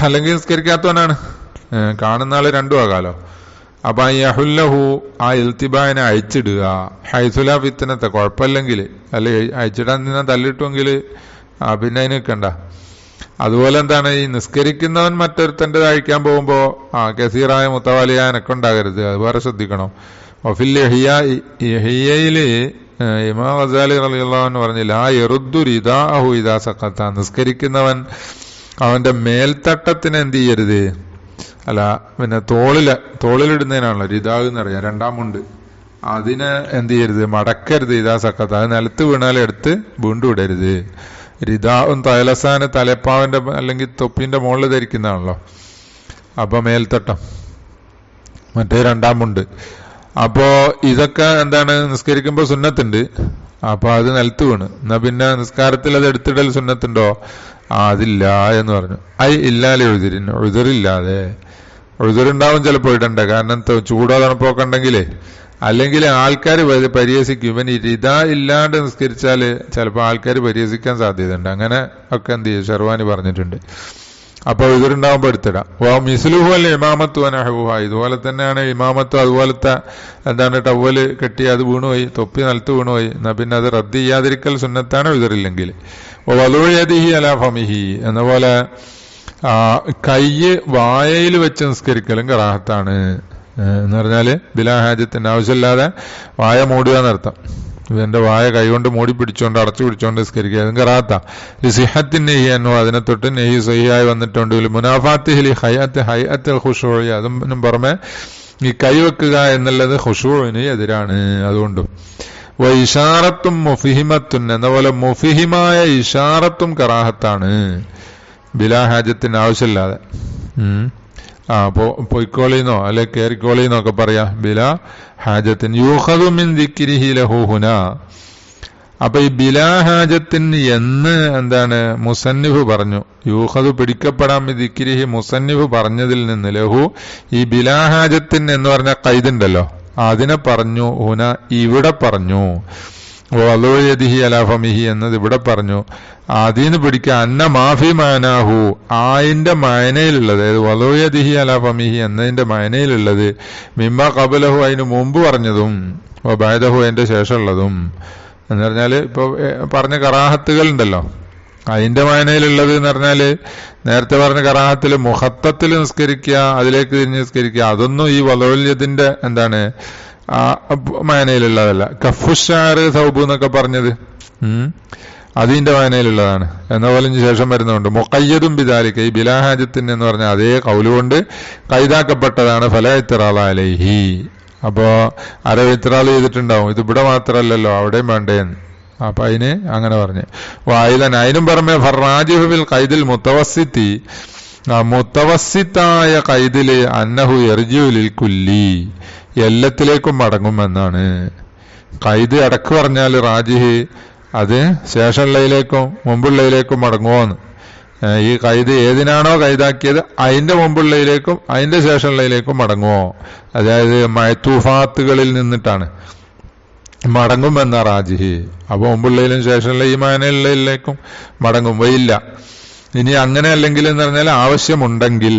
അല്ലെങ്കിൽ നിസ്കരിക്കാത്തവനാണ്, കാണുന്ന ആള് രണ്ടും ആകാലോ. അപ്പൊ ആ യഹുല്ലഹു, ആ ഇൽത്തിബായിനെ അയച്ചിടുക. ഹൈസുല ഫിത്തനത്തെ, കുഴപ്പമില്ലെങ്കിൽ, അല്ലെ അയച്ചിടാൻ നിന്നാ തല്ലിട്ടുമെങ്കിൽ പിന്നെ അതിന് നിൽക്കണ്ട. അതുപോലെ എന്താണ്? ഈ നിസ്കരിക്കുന്നവൻ മറ്റൊരുത്തൻ്റെ അഴിക്കാൻ പോകുമ്പോ കസീറായ മുത്തവാലിയാനൊക്കെ ഉണ്ടാകരുത്, അത് വേറെ ശ്രദ്ധിക്കണം. വഫിൽ ഇഹ്യയില് ഇമാം ഗസാലി റളിയല്ലാഹു അൻഹു പറഞ്ഞില്ല, ആ യറുദ്ദു റിദാഅഹു ഇദാ സഖത, നിസ്കരിക്കുന്നവൻ അവന്റെ മേൽത്തട്ടത്തിന് എന്ത് ചെയ്യരുത്? അല്ല, പിന്നെ തോളിലിടുന്നതിനാണല്ലോ റിദാ എന്ന് പറയാം, രണ്ടാമുണ്ട്, അതിനെ എന്ത് ചെയ്യരുത്? മടക്കരുത്. ഇദാ സഖത, അത് നിലത്ത് വീണാൽ എടുത്ത് വീണ്ടും ഇടരുത്. റിദാഉൻ തലസാന്, തലപ്പാവിന്റെ അല്ലെങ്കിൽ തൊപ്പിന്റെ മുകളിൽ ധരിക്കുന്നതാണല്ലോ, അപ്പൊ മേൽത്തട്ടം, മറ്റേ രണ്ടാമുണ്ട്. അപ്പോ ഇതൊക്കെ എന്താണ്? നിസ്കരിക്കുമ്പോ സുന്നത്തുണ്ട്, അപ്പൊ അത് നിലത്ത് വീണ്, എന്നാ പിന്നെ നിസ്കാരത്തിൽ അത് എടുത്തിടൽ സുന്നത്തുണ്ടോ? അതില്ല എന്ന് പറഞ്ഞു. ഇല്ലാലെ ഉഴുതിരില്ലാതെ, ഉഴുതിറുണ്ടാവും ചിലപ്പോ ഇടണ്ട, കാരണം ചൂടോ തണുപ്പൊക്കെ ഉണ്ടെങ്കിലേ, അല്ലെങ്കിൽ ആൾക്കാർ പരിഹസിക്കും. ഇവൻ ഇതാ ഇല്ലാണ്ട് നിസ്കരിച്ചാല് ചിലപ്പോൾ ആൾക്കാർ പരിഹസിക്കാൻ സാധ്യതയുണ്ട്. അങ്ങനെ ഒക്കെ എന്ത് ചെയ്യും? ഷെർവാനി പറഞ്ഞിട്ടുണ്ട്. അപ്പൊ ഇതുണ്ടാവുമ്പോ എടുത്തിടാം. മിസ്ലുഹു അല്ല ഇമാമത്തു അനഹുഹ, ഇതുപോലെ തന്നെയാണ് ഇമാമത്തും. അതുപോലത്തെ എന്താണ്? ടവല് കെട്ടി അത് വീണുപോയി, തൊപ്പി നിലത്ത് വീണുപോയി, എന്നാ പിന്നെ അത് റദ്ദ് ചെയ്യാതിരിക്കൽ സുന്നത്താണ് ഇതറില്ലെങ്കിൽ. വലുയദിഹി അലാ ഫമിഹി എന്ന പോലെ കയ്യ് വായയിൽ വെച്ച് നിസ്കരിക്കലും കറാഹത്താണ്. എന്ന് പറഞ്ഞാല് ബിലാഹാജത്തിന്റെ ആവശ്യമില്ലാതെ വായ മൂടുക എന്നർത്ഥം. ഇവന്റെ വായ കൈകൊണ്ട് മൂടി പിടിച്ചോണ്ട് അടച്ചു പിടിച്ചോണ്ട് നിസ്കരിക്കുക, അതും കറാത്ത. സിഹത്തിൻ നെഹി എന്നോ, അതിനെ തൊട്ട് നെഹി സഹിയായി വന്നിട്ടുണ്ട്. മുനാഫാത്തിഹിലി ഹൈഅത്തുൽ ഖുശൂഇ, അതിനും പുറമെ ഈ കൈവെക്കുക എന്നുള്ളത് ഖുശൂഇന് എതിരാണ്. അതുകൊണ്ടും ഇഷാറത്തും മുഫിഹിമത്തുൻ എന്ന പോലെ മുഫിഹിമായ ഇഷാറത്തും കറാഹത്താണ് ബിലാ ഹാജത്തിന് ആവശ്യമില്ലാതെ. പൊയ്ക്കോളിന്നോ അല്ലെ കേറിക്കോളിന്നോ ഒക്കെ പറയാ ബിലാ ഹാജത്തിന്. യൂഖദു മിൻ ദിക്രിഹി ലഹു ഹുനാ. അപ്പൊ ഈ ബിലാ ഹാജത്തിന് എന്ന് എന്താണ് മുസന്നിഫ് പറഞ്ഞു. യൂഖദു പിടിക്കപ്പെടാം ദിക്രിഹി മുസന്നിഫ് പറഞ്ഞതിൽ നിന്ന് ലഹു ഈ ബിലാ ഹാജത്തിന് എന്ന് പറഞ്ഞ ഖൈദുണ്ടല്ലോ അതിനെ പറഞ്ഞു. ഹുന ഇവിടെ പറഞ്ഞു. വലൂയദിഹി അലാ ഫമിഹി എന്നത് ഇവിടെ പറഞ്ഞു. അതിന് പിടിക്കുക അന്ന മാഫി മാനാഹു ആയിന്റെ മയനയിലുള്ളത്, അതായത് വലൂയദിഹി അലാ ഫമിഹി എന്നതിന്റെ മയനയിലുള്ളത് മിമ്മ ഖബലഹു അതിന് മുമ്പ് പറഞ്ഞതും ബഅദഹു അതിന്റെ ശേഷമുള്ളതും എന്ന് പറഞ്ഞാല് ഇപ്പൊ പറഞ്ഞ കറാഹത്തുകൾ ഉണ്ടല്ലോ അതിന്റെ മയനയിലുള്ളത് എന്ന് പറഞ്ഞാല് നേരത്തെ പറഞ്ഞ കറാഹത്തില് മുഹത്തത്തിൽ നിസ്കരിക്കുക, അതിലേക്ക് തിരിഞ്ഞ് നിസ്കരിക്കുക, അതൊന്നും ഈ വലൂയദിന്റെ എന്താണ് ആ മയനയിലുള്ളതല്ല. കഫുഷാർ സൗബ് എന്നൊക്കെ പറഞ്ഞത് അതിന്റെ വായനയിലുള്ളതാണ്. എന്ന പോലെ ശേഷം വരുന്നുണ്ട് മുഖയ്യതും ബിദാലിക്ക ഈ ബിലാഹാജത്തിന് എന്ന് പറഞ്ഞാൽ അതേ കൗലുകൊണ്ട് കൈതാക്കപ്പെട്ടതാണ്. ഫലാ ഇത്റാള അലൈഹി. അപ്പോ ആരോ ഇത്റാൾ ചെയ്തിട്ടുണ്ടാവും, ഇത് ഇവിടെ മാത്രമല്ലല്ലോ അവിടെയും വേണ്ടേന്ന്. അപ്പൊ അതിന് അങ്ങനെ പറഞ്ഞു. വായിലൻ അതിനും പുറമെ ഫറാജിഹുബിൽ ഖൈദിൽ മുത്തവസ്സിത്തി മുത്തവസ്സിത്തായ ഖൈദില് അന്നഹു യർജിഉലിൽ കുല്ലി എല്ലാത്തിലേക്കും മടങ്ങുമെന്നാണ്. ഖൈദ് അടക്ക് പറഞ്ഞാൽ റാജിഹ് അത് ശേഷമുള്ളതിലേക്കും മുമ്പുള്ളതിലേക്കും മടങ്ങുമോന്ന്. ഈ ഖൈദ് ഏതിനാണോ ഖൈദാക്കിയത് അതിന്റെ മുമ്പുള്ളതിലേക്കും അതിന്റെ ശേഷമുള്ളതിലേക്കും മടങ്ങുമോ, അതായത് മഅ്തൂഫാത്തുകളിൽ നിന്നിട്ടാണ് മടങ്ങുമെന്ന റാജിഹ്. അപ്പൊ മുമ്പുള്ളതിലും ശേഷമുള്ള ഈ മാനയിലേക്കും മടങ്ങും വയില്ല. ഇനി അങ്ങനെ അല്ലെങ്കിൽ എന്ന് പറഞ്ഞാൽ ആവശ്യമുണ്ടെങ്കിൽ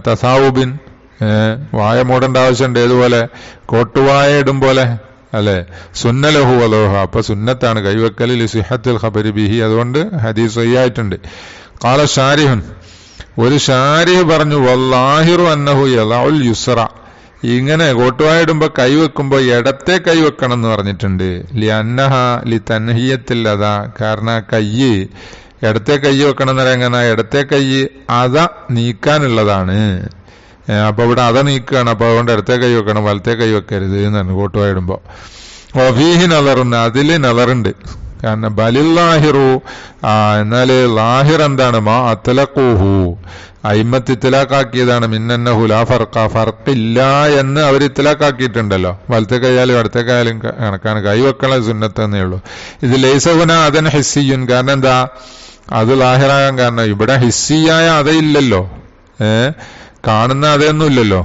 തസാവുബിൻ വായ മൂടേണ്ട ആവശ്യമുണ്ട്. ഏതുപോലെ കോട്ടുവായ ഇടും പോലെ അല്ലെ സുന്നലഹു അലോഹ. അപ്പൊ സുന്നത്താണ് കൈവെക്കലിൽ സിഹത്തുൽ ഖബരി ബിഹി. അതുകൊണ്ട് ഹദീസ് സഹിയായിട്ടുണ്ട്. ഖാല ഷാരിഹുൻ ഒരു ഷാരിഹ് പറഞ്ഞു വല്ലാഹിറു അന്നഹു യദഉൽ യുസ്റ ഇങ്ങനെ കോട്ടുവായ ഇടുമ്പോ കൈവെക്കുമ്പോ ഇടത്തെ കൈവെക്കണം എന്ന് പറഞ്ഞിട്ടുണ്ട്. ലി അന്നഹ ലി തൻഹിയത്തിൽ അതാ കാരണം കയ്യ് ഇടത്തെ കൈ വെക്കണം എന്ന് പറയാൻ എങ്ങനെ ഇടത്തെ കൈ അത നീക്കാനുള്ളതാണ്. അപ്പൊ ഇവിടെ അത നീക്കുകയാണ്. അപ്പൊ അതുകൊണ്ട് ഇടത്തെ കൈ വെക്കണം വലത്തെ കൈ വെക്കരുത് എന്നാണ് കോട്ടുവായിടുമ്പോ. വഫീഹി നളറുണ്ട് അതില് നളറുണ്ട്. കാരണം ബലില്ലാഹിറു എന്നാല് ലാഹിർ എന്താണ് മാ അത്ലഖൂഹു അയിമ്മത്ത് ഇത്ലാഖാക്കിയതാണ്. മിന്നന്നഹു ലാ ഫർഖ ഫർഖില്ല എന്ന് അവർ ഇത്ലാഖാക്കിയിട്ടുണ്ടല്ലോ. വലത്തെ കൈയാലും ഇടത്തെ കൈയാലും കണക്കാണ്. കൈ വെക്കണ സുന്നത്ത് എന്നേ ഉള്ളൂ. ഇത് ലൈസഹുന അതൻ ഹിസ്സിയുൻ കാരണം എന്താ അത് ലാഹിറാകാൻ കാരണം ഇവിടെ ഹിസ്സിയായ അതയില്ലല്ലോ, കാണുന്ന അതൊന്നും ഇല്ലല്ലോ.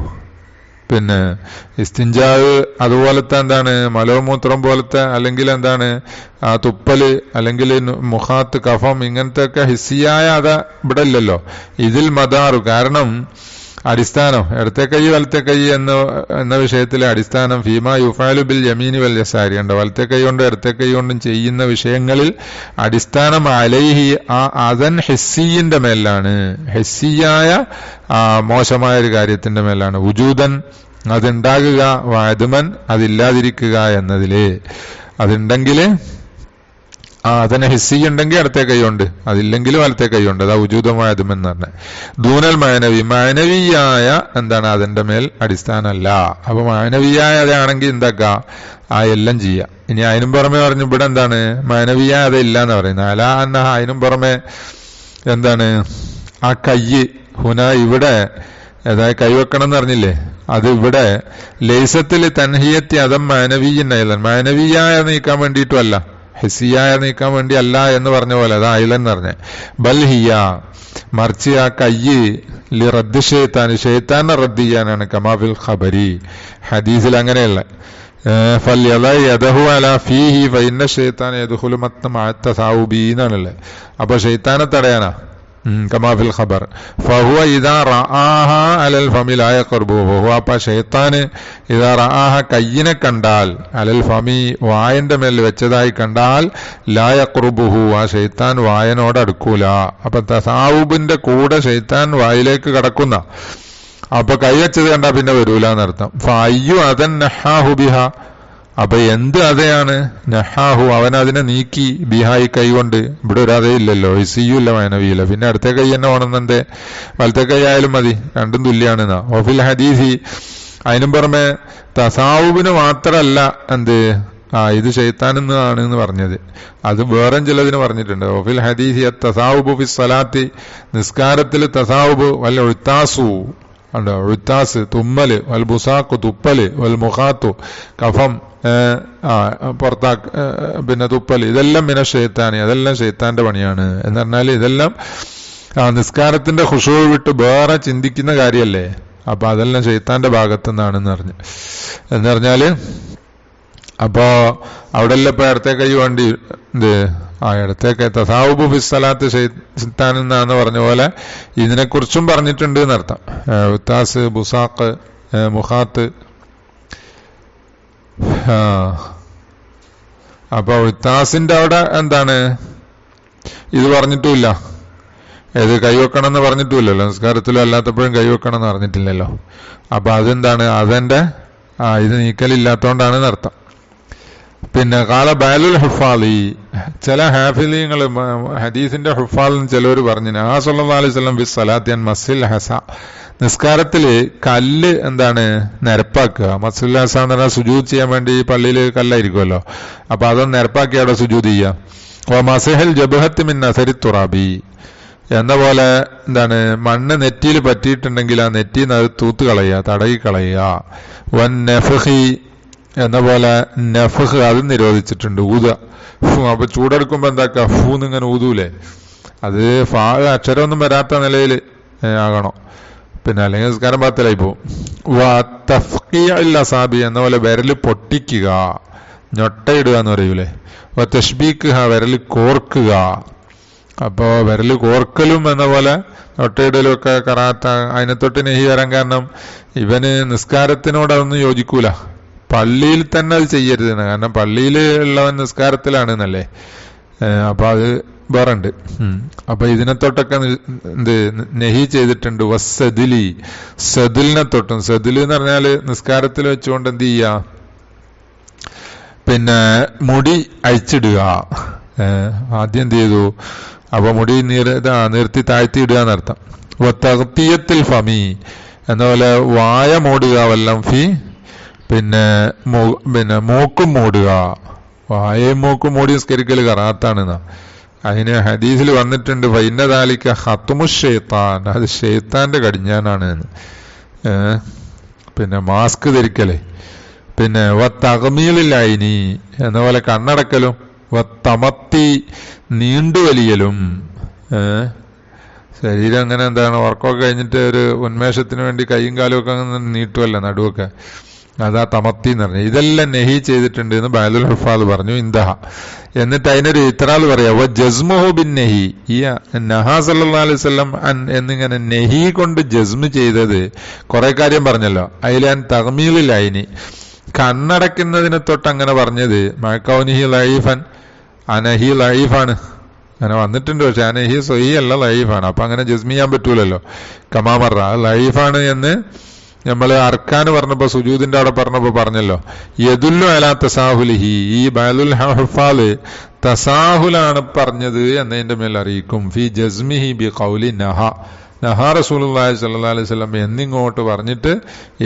പിന്നെ ഇസ്തിൻജാവ് അതുപോലത്തെ എന്താണ് മലോമൂത്രം പോലത്തെ അല്ലെങ്കിൽ എന്താണ് തുപ്പല് അല്ലെങ്കിൽ മുഖാത്ത് കഫം ഇങ്ങനത്തെ ഒക്കെ ഹിസ്സിയായ അത ഇവിടെ ഇല്ലല്ലോ. ഇതിൽ മദാറു കാരണം അടിസ്ഥാനം ഇടത്തെ കൈ വലത്തെ കൈ എന്ന വിഷയത്തിലെ അടിസ്ഥാനം ഫീമാ യുഫാലു ബിൽ യമീനി വൽ യസാരി ഉണ്ട്. വലത്തെ കൈ കൊണ്ടും ഇടത്തെ കൈ കൊണ്ടും ചെയ്യുന്ന വിഷയങ്ങളിൽ അടിസ്ഥാനം അലൈഹി ആ അതൻ ഹിസ്സിന്റെ മേലാണ്, ഹിസ്സിയായ മോശമായ ഒരു കാര്യത്തിന്റെ മേലാണ്. വുജൂദൻ അതുണ്ടാകുക, വാദുമൻ അതില്ലാതിരിക്കുക എന്നതില്. അതുണ്ടെങ്കിൽ അതിനെ ഹിസ്സിയുണ്ടെങ്കിൽ അടുത്ത കൈയുണ്ട്, അതില്ലെങ്കിൽ വലത്തെ കൈയുണ്ട്. അതാ ഉജൂതമായതും എന്ന് പറഞ്ഞ ദൂനൽ മാനവി മാനവിയായ എന്താണ് അതിന്റെ മേൽ അടിസ്ഥാനമല്ല. അപ്പൊ മാനവിയായ അതാണെങ്കിൽ എന്താക്കാ ആ എല്ലാം ചെയ്യാം. ഇനി അതിനും പുറമെ പറഞ്ഞു ഇവിടെ എന്താണ് മാനവിയായ അതില്ല എന്ന് പറയുന്നത്. അല അന്ന അതിനും പുറമെ എന്താണ് ആ കയ്യ് ഹുന ഇവിടെ അതായത് കൈവെക്കണം എന്ന് പറഞ്ഞില്ലേ, അത് ഇവിടെ ലൈസത്തിൽ തൻഹിയത്തി അതം മാനവീയല്ല, മാനവിയായ നീക്കാൻ വേണ്ടിയിട്ടും അല്ല, ഹിസിയായ നീക്കാൻ വേണ്ടി അല്ല എന്ന് പറഞ്ഞ പോലെ അതാ അയിലെന്ന് പറഞ്ഞ ബൽഹിയ മറിച്ച് ആ കയ്യ് ലി റദ്ദ് ഷെയ്ത്താൻ ഷെയ്ത്താനെ റദ്ദ് ചെയ്യാനാണ്. കമാഫിൽ ഖബരി ഹദീസിൽ അങ്ങനെയല്ല. ാണല്ലേ. അപ്പൊ ഷെയ്ത്താനെ തടയാനാ കമാഫിൽ ഖബർ. ഫഹുവ ഇദാ റആഹ അലൽ ഫമി ലാ യഖർബുഹു. ഫഹുവ അപ്പ ഷൈത്താന് ഇദാ റആഹ കയ്യിനെ കണ്ടാൽ അലൽ ഫമി വായന്റെ മേൽ വെച്ചതായി കണ്ടാൽ ലാ യഖർബുഹു ആ ഷൈത്താൻ വായനോട് അടുക്കൂല. അപ്പൊ തസാവുബിന്റെ കൂടെ ഷൈത്താൻ വായിലേക്ക് കടക്കുന്ന അപ്പൊ കൈവച്ചത് കണ്ടാ പിന്നെ വരൂല എന്നർത്ഥം. ഫഅയ്യു അദൻ നഹാഹു ബിഹ അപ്പൊ എന്ത് അതയാണ് നഹാഹു അവൻ അതിനെ നീക്കി ബിഹായി കൈകൊണ്ട്. ഇവിടെ ഒരു അതയില്ലല്ലോ, ഇസിയുല്ല മാനവിയില്ല. പിന്നെ അടുത്ത കൈ തന്നെ വേണമെന്നെ വലത്തെ കൈ ആയാലും മതി, രണ്ടും തുല്യാണെന്നാ. ഓഫിൽ ഹദീസി അതിനും പുറമെ തസാവുബിന് മാത്രല്ല എന്ത് ഇത് ശൈത്താനെന്നാണ് എന്ന് പറഞ്ഞത്. അത് വേറെ ചിലതിന് പറഞ്ഞിട്ടുണ്ട്. ഒഫിൽ ഹദീസി തസാവുബു ഫി സ്വലാത്തി, നിസ്കാരത്തിൽ തസാവുബ് വൽ ഉത്താസു ഉണ്ടോ, ഉത്താസ് തുമ്മല്, വൽ ബുസാഖു തുപ്പല്, വൽ മുഖാത്തു കഫം പിന്നെ തുപ്പല്, ഇതെല്ലാം മിന ഷെയ്ത്താനി, അതെല്ലാം ഷെയ്ത്താന്റെ പണിയാണ് എന്ന് പറഞ്ഞാൽ ഇതെല്ലാം നിസ്കാരത്തിന്റെ ഖുശൂ വിട്ട് വേറെ ചിന്തിക്കുന്ന കാര്യമല്ലേ. അപ്പൊ അതെല്ലാം ഷെയ്ത്താന്റെ ഭാഗത്തുനിന്നാണെന്ന് പറഞ്ഞു. എന്ന് പറഞ്ഞാല് അപ്പോ അവിടെ എല്ലാം ഇപ്പൊ ഇടത്തെ കൈ വേണ്ടി ഇടത്തേക്ക് തസാവുബു ഫിസ്സലാത്ത് ഷെയ്ത്താനെന്നാന്ന് പറഞ്ഞ പോലെ ഇതിനെക്കുറിച്ചും പറഞ്ഞിട്ടുണ്ട് എന്നർത്ഥം. ഉത്താസ്, ബുസാഖ്, മുഖാത്ത്. അപ്പൊ ഉത്താസിന്റെ അവിടെ എന്താണ് ഇത് പറഞ്ഞിട്ടുമില്ല, ഏത് കൈവെക്കണം എന്ന് പറഞ്ഞിട്ടുമില്ലല്ലോ. നിസ്കാരത്തിലും അല്ലാത്തപ്പോഴും കൈവെക്കണം എന്ന് പറഞ്ഞിട്ടില്ലല്ലോ. അപ്പൊ അതെന്താണ്, അതെന്റെ ഇത് നീക്കലില്ലാത്തോണ്ടാണ് അർത്ഥം. പിന്നെ കാല ബയലുൽ ഹുഫാലി, ചില ഹാഫിലിങ്ങൾ ഹദീസിന്റെ ഹുഫാലിന് ചിലവർ പറഞ്ഞു സല്ലല്ലാഹു അലൈഹി വസല്ലം ബി സലാത്തിൻ മസ്ഹിൽ ഹസ, നിസ്കാരത്തില് കല്ല് എന്താണ് നിരപ്പാക്കുക. മസ്ഹിൽ ഹസ എന്ന് പറഞ്ഞാൽ സുജൂദ് ചെയ്യാൻ വേണ്ടി പള്ളിയിൽ കല്ലായിരിക്കുമല്ലോ, അപ്പൊ അതൊന്ന് നിരപ്പാക്കി അവിടെ സുജൂദ് ചെയ്യുക. മസ്ഹൽ ജബ്ഹത്തി മിൻ അസരി തുറാബി എന്ന പോലെ എന്താണ് മണ്ണ് നെറ്റിയിൽ പറ്റിയിട്ടുണ്ടെങ്കിൽ ആ നെറ്റിന്ന് അത് തൂത്ത് കളയുക, തടയി കളയുക. വൻ നഫ്ഹി എന്ന പോലെ നഫ്ഹ് അത് നിരോധിച്ചിട്ടുണ്ട്, ഊതുക. അപ്പൊ ചൂടെടുക്കുമ്പോ എന്താക്കുക, ഫൂന്ന് ഇങ്ങനെ ഊതൂലേ, അത് അക്ഷരമൊന്നും വരാത്ത നിലയിൽ ആകണം, പിന്നെ അല്ലെങ്കിൽ നിസ്കാരം പാത്തിലായി പോവും. സാബി എന്ന പോലെ വിരല് പൊട്ടിക്കുക, ഞൊട്ടയിടുക എന്ന് പറയൂലേ. തഷ്ബീക്ക് വിരല് കോർക്കുക. അപ്പോ വിരല് കോർക്കലും എന്ന പോലെ ഞൊട്ടയിടലും ഒക്കെ കറാത്ത, അതിനെ തൊട്ട് നെഹി വരാൻ കാരണം ഇവന് നിസ്കാരത്തിനോട് അതൊന്നും യോജിക്കൂല. പള്ളിയിൽ തന്നെ അത് ചെയ്യരുത്, കാരണം പള്ളിയിൽ ഉള്ളവൻ നിസ്കാരത്തിലാണ് എന്നല്ലേ. അപ്പൊ അത് വേറെ ഉണ്ട്. അപ്പൊ ഇതിനെ തൊട്ടൊക്കെ നെഹി ചെയ്തിട്ടുണ്ട്. വസ്സദിലി, സദിലിനെ തൊട്ടും. സദില് എന്ന് പറഞ്ഞാല് നിസ്കാരത്തിൽ വെച്ചുകൊണ്ട് എന്ത് ചെയ്യാ, പിന്നെ മുടി അഴിച്ചിടുക. ആദ്യം എന്ത് ചെയ്തു, അപ്പൊ മുടി നിർത്തി താഴ്ത്തി ഇടുക എന്നർത്ഥം. തഗ്തിയത്തിൽ ഫമി എന്ന പോലെ വായ മൂടുക, വല്ലം ഫി പിന്നെ മൂക്കും മൂടുക. വായയും മൂക്കും മൂടി നിസ്കരിക്കൽ കറാത്താണെന്നാ. അതിന് ഹദീസിൽ വന്നിട്ടുണ്ട് ഫൈന്നദാലിക ഖത്മു ഷൈത്താൻ, അത് ഷെയ്ത്താന്റെ കടിഞ്ഞാനാണ്. പിന്നെ മാസ്ക് ധരിക്കല്, പിന്നെ തഗ്മീലില്ലൈനി എന്ന പോലെ കണ്ണടക്കലും, തമത്തി നീണ്ടുവലിയലും. ശരീരം അങ്ങനെ എന്താണ് വർക്കൊക്കെ കഴിഞ്ഞിട്ട് ഒരു ഉന്മേഷത്തിന് വേണ്ടി കൈയും കാലും ഒക്കെ അങ്ങനെ നീട്ടുമല്ല, നടുവൊക്കെ, അതാ തമത്തി എന്ന് പറഞ്ഞു. ഇതെല്ലാം നെഹി ചെയ്തിട്ടുണ്ട് എന്ന് ബയലുൽ ഹുഫാദ് പറഞ്ഞു. ഇന്ദഹ എന്നിട്ട് അതിനൊരു ഇത്രാൽ പറയാ, ജസ്മുഹു ബിൻ നെഹി, ഈ നഹാ സല്ലല്ലാഹു അലൈഹി വസല്ലം എന്നിങ്ങനെ നെഹി കൊണ്ട് ജസ്മ് ചെയ്തത് കുറെ കാര്യം പറഞ്ഞല്ലോ. അതിലാൻ തഗ്മീലില്ലൈനി, കണ്ണടക്കുന്നതിനെ തൊട്ട് അങ്ങനെ പറഞ്ഞത് മഅകൗനിഹി ലൈഫൻ, അനഹി ലൈഫാണ് അങ്ങനെ വന്നിട്ടുണ്ട്. പക്ഷെ അനഹി സ്വഹി അല്ല, ലൈഫാണ്. അപ്പൊ അങ്ങനെ ജസ്മി ചെയ്യാൻ പറ്റൂലല്ലോ. കമാമറ ലൈഫാണ് എന്ന് നമ്മള് അർക്കാന് പറഞ്ഞപ്പോ സുജൂദിന്റെ അവിടെ പറഞ്ഞപ്പോ പറഞ്ഞല്ലോ. യദുല്ലു അലാ തസാഹുലിഹി, ഈ ബയലുൽ ഹുഫാല് തസാഹുലാണ് പറഞ്ഞത് എന്നതിന്റെ മേൽ അറിയിക്കും. ഫി ജസ്മിഹി ബി ഖൗലി നഹാ റസൂലുള്ളാഹി സ്വല്ലല്ലാഹു അലൈഹി വസല്ലം എന്നിങ്ങോട്ട് പറഞ്ഞിട്ട്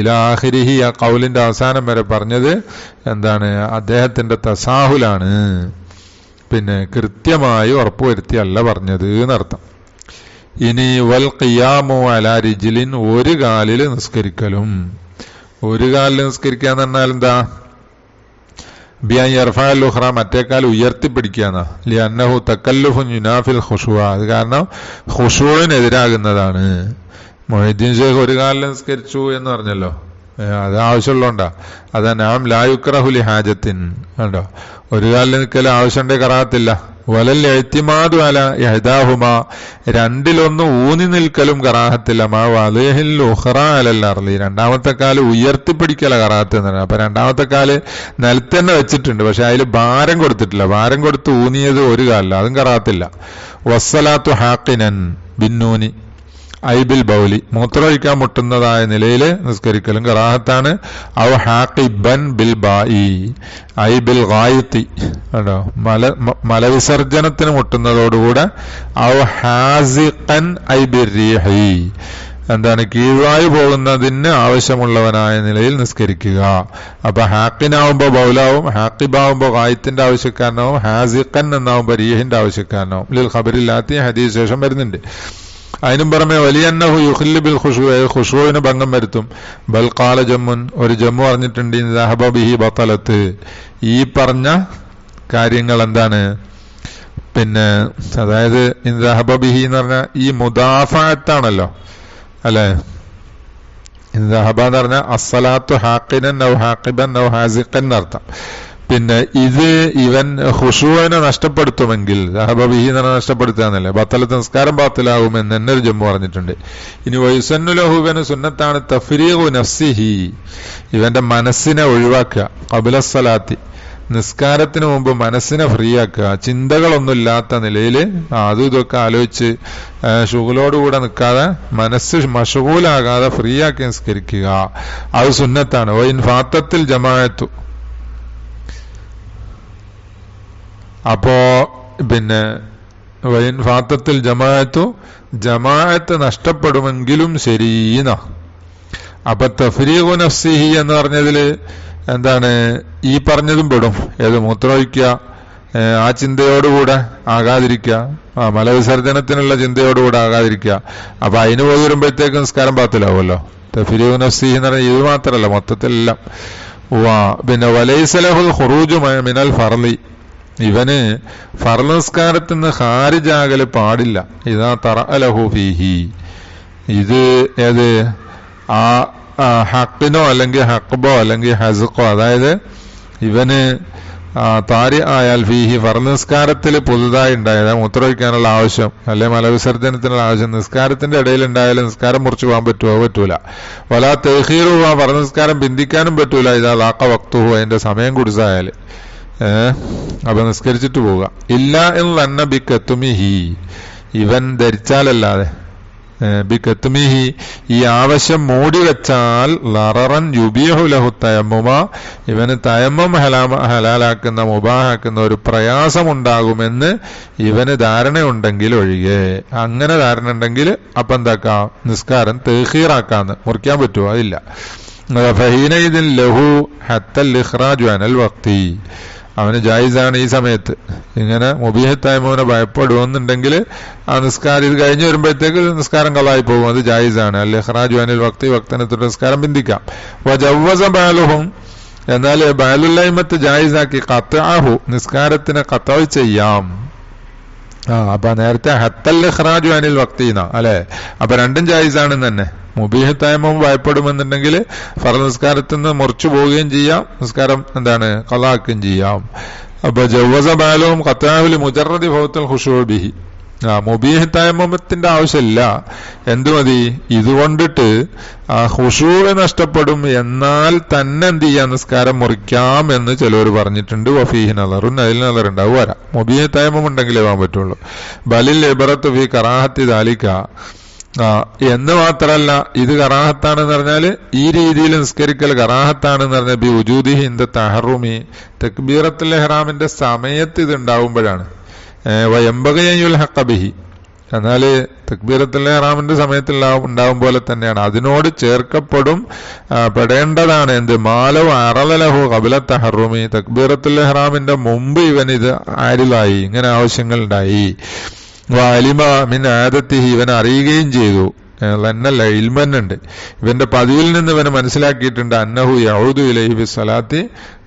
ഇലാഖിരിഹി, ആ ഖൗലിന്റെ അവസാനം വരെ പറഞ്ഞത് എന്താണ്, അദ്ദേഹത്തിന്റെ തസാഹുലാണ്, പിന്നെ കൃത്യമായി ഉറപ്പുവരുത്തിയല്ല പറഞ്ഞത് എന്നർത്ഥം. ഇനി വൽ ഖിയാമു അലാ റിജ്ലിൻ, ഒരു കാലില് നിസ്കരിക്കലും. ഒരു കാലിൽ നിസ്കരിക്കാന്ന് പറഞ്ഞാൽ എന്താ, ബിഅൻ യർഫഅൽ ഉഖ്റ, മറ്റേക്കാൽ ഉയർത്തിപ്പിടിക്കാന്ന. ലിഅന്നഹു തകല്ലുഫുൻ യുനാഫിൽ ഖുശൂ, അത് കാരണം ഖുശൂഇനെതിരാകുന്നതാണ്. മുഹ്യിദ്ദീൻ ശൈഖ് ഒരു കാലിൽ നിസ്കരിച്ചു എന്ന് പറഞ്ഞല്ലോ, അത് ആവശ്യമുള്ളതുകൊണ്ടാ. അതാ നാം ലാ യുക്റഹു ലി ഹാജത്തിൻ, കണ്ടോ, ഒരു കാലിൽ നിൽക്കൽ ആവശ്യമുണ്ടേ കറാത്തില്ല. വലൽ എഅ്തിമാദു അലാ ഇഹ്ദാഹുമാ, രണ്ടിലൊന്ന് ഊന്നി നിൽക്കലും കറാഹത്തില്ല. മാ വലഹിൽ ഉഖ്റ അലൽ അർളി, രണ്ടാമത്തെ കാല് ഉയർത്തിപ്പിടിക്കല കറാഹത്ത് എന്ന് പറയുന്നത്. അപ്പൊ രണ്ടാമത്തെ കാല് നിലത്ത് തന്നെ വെച്ചിട്ടുണ്ട്, പക്ഷെ അതിൽ ഭാരം കൊടുത്തിട്ടില്ല. ഭാരം കൊടുത്ത് ഊന്നിയത് ഒരു കാലില്ല, അതും കറാഹത്തില്ല. വസ്സലാത്തു ഹാഖിനൻ ബിന്നൂനി ഐബിൽ ബൗലി, മൂത്രമൊഴിക്കാൻ മുട്ടുന്നതായ നിലയിൽ നിസ്കരിക്കലും കറാഹത്താണ്. ഔ ഹാഖിബൻ ബിൽ ബായി ഐബിൽ ഗായിത്തി, കേട്ടോ, മലവിസർജനത്തിന് മുട്ടുന്നതോടുകൂടെ. ഔ ഹാസിഖൻ ഐബിർ റീഹി, എന്താണ് കീഴ്വായു പോകുന്നതിന് ആവശ്യമുള്ളവനായ നിലയിൽ നിസ്കരിക്കുക. അപ്പൊ ഹാക്കിനാവുമ്പോ ബൗലാവും, ഹാക്കിബാവുമ്പോ ഗായത്തിന്റെ ആവശ്യക്കാരനാവും, ഹാസിഖൻ എന്നാവുമ്പോ റീഹിന്റെ ആവശ്യക്കാരനാവും. ലിൽ ഖബറില്ലാത്തി ഹദീസ് ശേഷം വരുന്നുണ്ട്. അതിനും പുറമെ വലിയന്നഹു യുഖില്ലു ബിൽ ഖുശൂഇന് ഭംഗം വരുത്തും. ബൽ ഖാല ജമ്മുൻ, ഒരു ജമ്മു പറഞ്ഞിട്ടുണ്ട്, ദഹബ ബിഹി ബത്തലത്ത്, ഈ പറഞ്ഞ കാര്യങ്ങൾ എന്താണ്, പിന്നെ അതായത് ദഹബ ബിഹി എന്ന് പറഞ്ഞാൽ ഈ മുദാഫഅത്താണല്ലോ അല്ലെ. ദഹബ എന്ന് പറഞ്ഞാൽ അസ്സലാത്തു ഹാഖിനൻ ഔ ഹാഖിബൻ ഔ ഹാസിഖൻ എന്നർത്ഥം. പിന്നെ ഇത് ഇവൻ ഖുശൂഇനെ നഷ്ടപ്പെടുത്തുമെങ്കിൽ, ദഹബ ബിഹി എന്ന് പറഞ്ഞാൽ നഷ്ടപ്പെടുത്താന്നല്ലേ, ബത്തലത്ത് നിസ്കാരം ബാത്തിലാകും എന്ന് തന്നെ ഒരു ജമ്മു പറഞ്ഞിട്ടുണ്ട്. ഇനി വയുസന്നു ലഹു, ഇവന് സുന്നത്താണ് തഫ്രീഖു നഫ്സിഹി, ഇവന്റെ മനസ്സിനെ ഒഴിവാക്കുക. ഖബ്ല സലാത്തി, നിസ്കാരത്തിന് മുമ്പ് മനസ്സിനെ ഫ്രീ ആക്കുക, ചിന്തകളൊന്നുമില്ലാത്ത നിലയിൽ അതും ഇതൊക്കെ ആലോചിച്ച് ഷുഗലോടുകൂടെ നിൽക്കാതെ മനസ്സ് മഷഗൂലാകാതെ ഫ്രീ ആക്കി നിസ്കരിക്കുക. അത് സുന്നത്താണ്. വൈൻ ഫാത്തത്തിൽ ജമാഅത്തു, അപ്പോ പിന്നെ വൈൻ ഫാത്തത്തിൽ ജമാഅത്തു, ജമാഅത്ത് നഷ്ടപ്പെടുമെങ്കിലും ശരീന. അപ്പൊ തഫ്രീഖു നഫ്സിഹി എന്ന് പറഞ്ഞതില് എന്താണ്, ഈ പറഞ്ഞതും പെടും. ഏത് മൂത്രമൊഴിക്കുക, ആ ചിന്തയോടുകൂടെ ആകാതിരിക്കുക, മലവിസർജനത്തിനുള്ള ചിന്തയോടുകൂടെ ആകാതിരിക്കുക. അപ്പൊ അതിന് പോയി വരുമ്പോഴത്തേക്ക് നിസ്കാരം ബാത്തിലാവുമല്ലോ. തഫ്രീഖു നഫ്സിഹി എന്ന് പറഞ്ഞാൽ ഇത് മാത്രമല്ല, മൊത്തത്തിലെല്ലാം. പിന്നെ വലൈസലഹുൽ ഖുറൂജു മിനൽ ഫർളി, ഇവന് ഫർള് നിസ്കാരത്തിന് ഖാരിജാകല് പാടില്ല. ഇതാ തറഅലഹു ഫീഹി, ഇത് ഏത് ഹക്കിനോ അല്ലെങ്കിൽ ഹഖബോ അല്ലെങ്കിൽ ഹസ്ഖോ, അതായത് ഇവന് താരി ആയാൽ ഫീഹി, ഫർള് നിസ്കാരത്തിൽ പുതുതായി ഉണ്ടായത് മൂത്രമൊഴിക്കാനുള്ള ആവശ്യം അല്ലെ മലവിസർജനത്തിനുള്ള ആവശ്യം നിസ്കാരത്തിന്റെ ഇടയിൽ ഉണ്ടായാലും നിസ്കാരം മുറിച്ചു പോകാൻ പറ്റൂല. വലാ തഖീറു, ഫർള് നിസ്കാരം ബന്ധിക്കാനും പറ്റൂല. ഇതാ ലാഖ വഖ്തുഹു, അതിന്റെ സമയം കുടിച്ചായാല് അപ്പൊ നിസ്കരിച്ചിട്ട് പോവുക. ഇല്ല എന്ന് തന്നെ ബിക്കത്തുമിഹി, ഇവൻ ധരിച്ചാലല്ലാതെ, ബിക്കത്തുമിഹി ഈ ആവശ്യം മൂടി വെച്ചാൽ, ലററൻ യുബീഹു ലഹു തയമ്മുമ, ഇവന് തയമ്മം ഹലാലാക്കുന്ന മുബാഹാക്കുന്ന ഒരു പ്രയാസമുണ്ടാകുമെന്ന് ഇവന് ധാരണയുണ്ടെങ്കിൽ ഒഴികെ. അങ്ങനെ ധാരണ ഉണ്ടെങ്കിൽ അപ്പൊ എന്താക്കാം, നിസ്കാരം തഖീറാക്കാന്ന്, മുറിക്കാൻ പറ്റുമോ? അതില്ല. ഫഹീനഇദിൻ ലഹു ഹത്തൽ ഇഖ്റാജു അനൽ വഖ്തി, അവന് ജായിസാണ് ഈ സമയത്ത്. ഇങ്ങനെ മുബീഹത്തായ്മോനെ ഭയപ്പെടുമെന്നുണ്ടെങ്കിൽ ആ നിസ്കാരം ഇത് കഴിഞ്ഞ് വരുമ്പോഴത്തേക്ക് നിസ്കാരം കളായി പോകും, അത് ജായിസാണ്. അല്ലെ ഇഖ്റാജു അനിൽ വഖ്തി, വഖ്തിനെ തൊട്ട് നിസ്കാരം ബന്ധിക്കാം. വജവ്വസ ബഅലുഹും, എന്നാൽ ബഅലുല്ലൈമത്ത് ജായിസാക്കി, ഖത്അഹു, നിസ്കാരത്തിനെ ഖത്അ ചെയ്യാം. അപ്പൊ നേരത്തെ ഹത്തൽ ഇഖ്റാജു അനിൽ വഖ്തിന അല്ലെ, അപ്പൊ രണ്ടും ജായിസാണെന്ന് തന്നെ. മുബീഹത്തായ്മ ഭയപ്പെടുമെന്നുണ്ടെങ്കിൽ ഫർള് നിസ്കാരത്തിൽ നിന്ന് മുറിച്ചു പോവുകയും ചെയ്യാം, നിസ്കാരം എന്താണ് ഖളാക്കുകയും ചെയ്യാം. അപ്പൊ ജവ്വസ ബഅലുഹും ഖത്അഹു മുജറദി ഫൗത്തുൽ ഖുശൂ ബിഹി, മുബീഹത്തായ്മത്തിന്റെ ആവശ്യമില്ല, എന്തു മതി, ഇതുകൊണ്ടിട്ട് ഖുശൂ നഷ്ടപ്പെടും, എന്നാൽ തന്നെ എന്ത് ചെയ്യാം, നിസ്കാരം മുറിക്കാം എന്ന് ചിലവർ പറഞ്ഞിട്ടുണ്ട്. വഫീഹി നളറുൻ, അതിൽ നളറുണ്ടാവും, വരാം. മുബീഹത്തായ്മ ഉണ്ടെങ്കിലേ പോകാൻ പറ്റുള്ളൂ. ബലിൽ ഇബ്റത്തു ഫീ കറാഹത്തി ദാലിക, എന്ന് മാത്രല്ല ഇത് കറാഹത്താണെന്ന് പറഞ്ഞാല് ഈ രീതിയിൽ നിസ്കരിക്കൽ കറാഹത്താണെന്ന് പറഞ്ഞാൽ ബി ഉജൂദിഹി ഇന്ദ തഹറുമി, തക്ബീറത്തുൽ ഇഹ്റാമിന്റെ സമയത്ത് ഇത് ഉണ്ടാവുമ്പോഴാണ്. വയംബഗയുൽ ഹഖ ബിഹി, എന്നാല് തക്ബീറത്തുൽ ഇഹ്റാമിന്റെ സമയത്ത് ഉണ്ടാവും പോലെ തന്നെയാണ്, അതിനോട് ചേർക്കപ്പെടും പെടേണ്ടതാണ്. എന്ത് മാലവ് അറലലഹു ഖബ്ല തഹറുമി, തക്ബീറത്തുൽ ഇഹ്റാമിന്റെ മുമ്പ് ഇവൻ ഇത് ആരിലായി, ഇങ്ങനെ ആവശ്യങ്ങൾ ഉണ്ടായി. വാലിമ മിൻ ആദത്തിഹി, ഇവൻ അറിയുകയും ചെയ്തു, എന്നല്ല ഇൽമന്നുണ്ട്, ഇവന്റെ പതിവിൽ നിന്ന് ഇവന് മനസ്സിലാക്കിയിട്ടുണ്ട്. അന്നഹു യഊദു ഇലൈഹി ബിസ്സലാത്തി,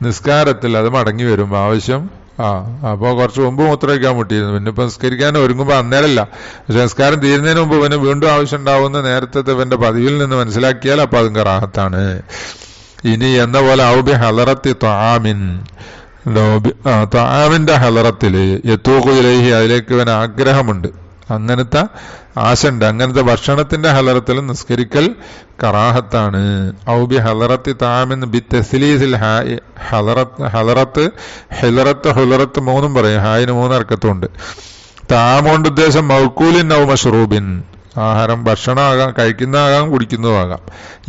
നിസ്കാരത്തിൽ അത് മടങ്ങി വരും ആവശ്യം. അപ്പൊ കുറച്ച് മുമ്പ് മൂത്രമൊഴിക്കാൻ മുട്ടിയിരുന്നു, പിന്നെ ഇപ്പൊ നിസ്കരിക്കാൻ ഒരുങ്ങുമ്പോ അന്നേരമല്ല, പക്ഷെ നിസ്കാരം തീരുന്നതിന് മുമ്പ് ഇവന് വീണ്ടും ആവശ്യം ഉണ്ടാവുന്ന നേരത്തെ ഇവന്റെ പതിവിൽ നിന്ന് മനസ്സിലാക്കിയാൽ അപ്പൊ അതും കറാഹത്താണ്. ഇനി എന്ന പോലെ ഔബി ഹലറത്തി ത്വആമിൻ, ത്വആമിന്റെ ഹലറത്തില് യതൂഖു ഇലൈഹി, അതിലേക്ക് ഇവന് ആഗ്രഹമുണ്ട്, അങ്ങനത്തെ ആശണ്ട്, അങ്ങനത്തെ ഭക്ഷണത്തിന്റെ ഹലറത്തിൽ നിസ്കരിക്കൽ കറാഹത്താണ്. ഔബി ഹലറത്തി ത്വആമിൻ ബി തസ്ലീസിൽ ഹലറത്ത് ഹിലറത്ത് ഹുലറത്ത് മൂന്നും പറയും, ഹായിന് 3 അർക്കത്തുണ്ട്. താമോണ്ട് ഉദ്ദേശം മൗക്കൂലിൻ ഔ മഷ്റൂബിൻ, ആഹാരം ഭക്ഷണമാകാം, കഴിക്കുന്നതാകാം, കുടിക്കുന്നതാകാം.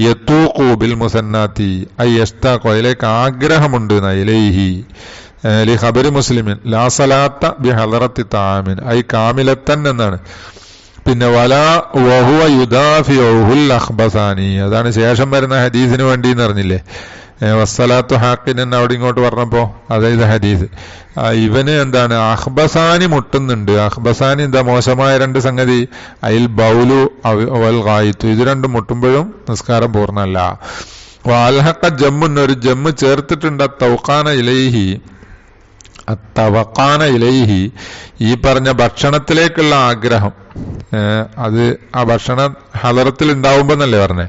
യതൂഖു ബിൽ മുസന്നാത്തി ഐ യസ്താഖു, അതിലേക്ക് ആഗ്രഹമുണ്ട്. ഇലൈഹി ലി ഖബരി മുസ്ലിമിൻ ലാ സലാത്ത ബി ഹലറത്തി ത്വആമിൻ ഐ കാമിലത്തൻ എന്നാണ്. പിന്നെ വഹുവ യുദാഫിഉൽ അഖ്ബസാനി, അതാണ് ശേഷം വരുന്ന ഹദീസിന് വേണ്ടി എന്ന് പറഞ്ഞില്ലേ, വസ്സലാത്തു ഹാക്കിൻ എന്ന് അവിടെ ഇങ്ങോട്ട് പറഞ്ഞപ്പോ അതായത് ഹദീസ്, ഇവന് എന്താണ് അഖ്ബസാനി മുട്ടുന്നുണ്ട്. അഖ്ബസാനി എന്താ മോശമായ രണ്ട് സംഗതി, അയിൽ ബൗലു വൽ ഗായിത്തു, ഇത് രണ്ടും മുട്ടുമ്പോഴും നിസ്കാരം പൂർണ്ണമല്ല. അൽഹഖ ജമ്മുൻ, ഒരു ജമ്മ് ചേർത്തിട്ടുണ്ട്, തവക്കാന ഇലൈഹി, ഈ പറഞ്ഞ ഭക്ഷണത്തിലേക്കുള്ള ആഗ്രഹം, അത് ആ ഭക്ഷണം ഹലറത്തിൽ ഉണ്ടാവുമ്പോ എന്നല്ലേ പറഞ്ഞേ,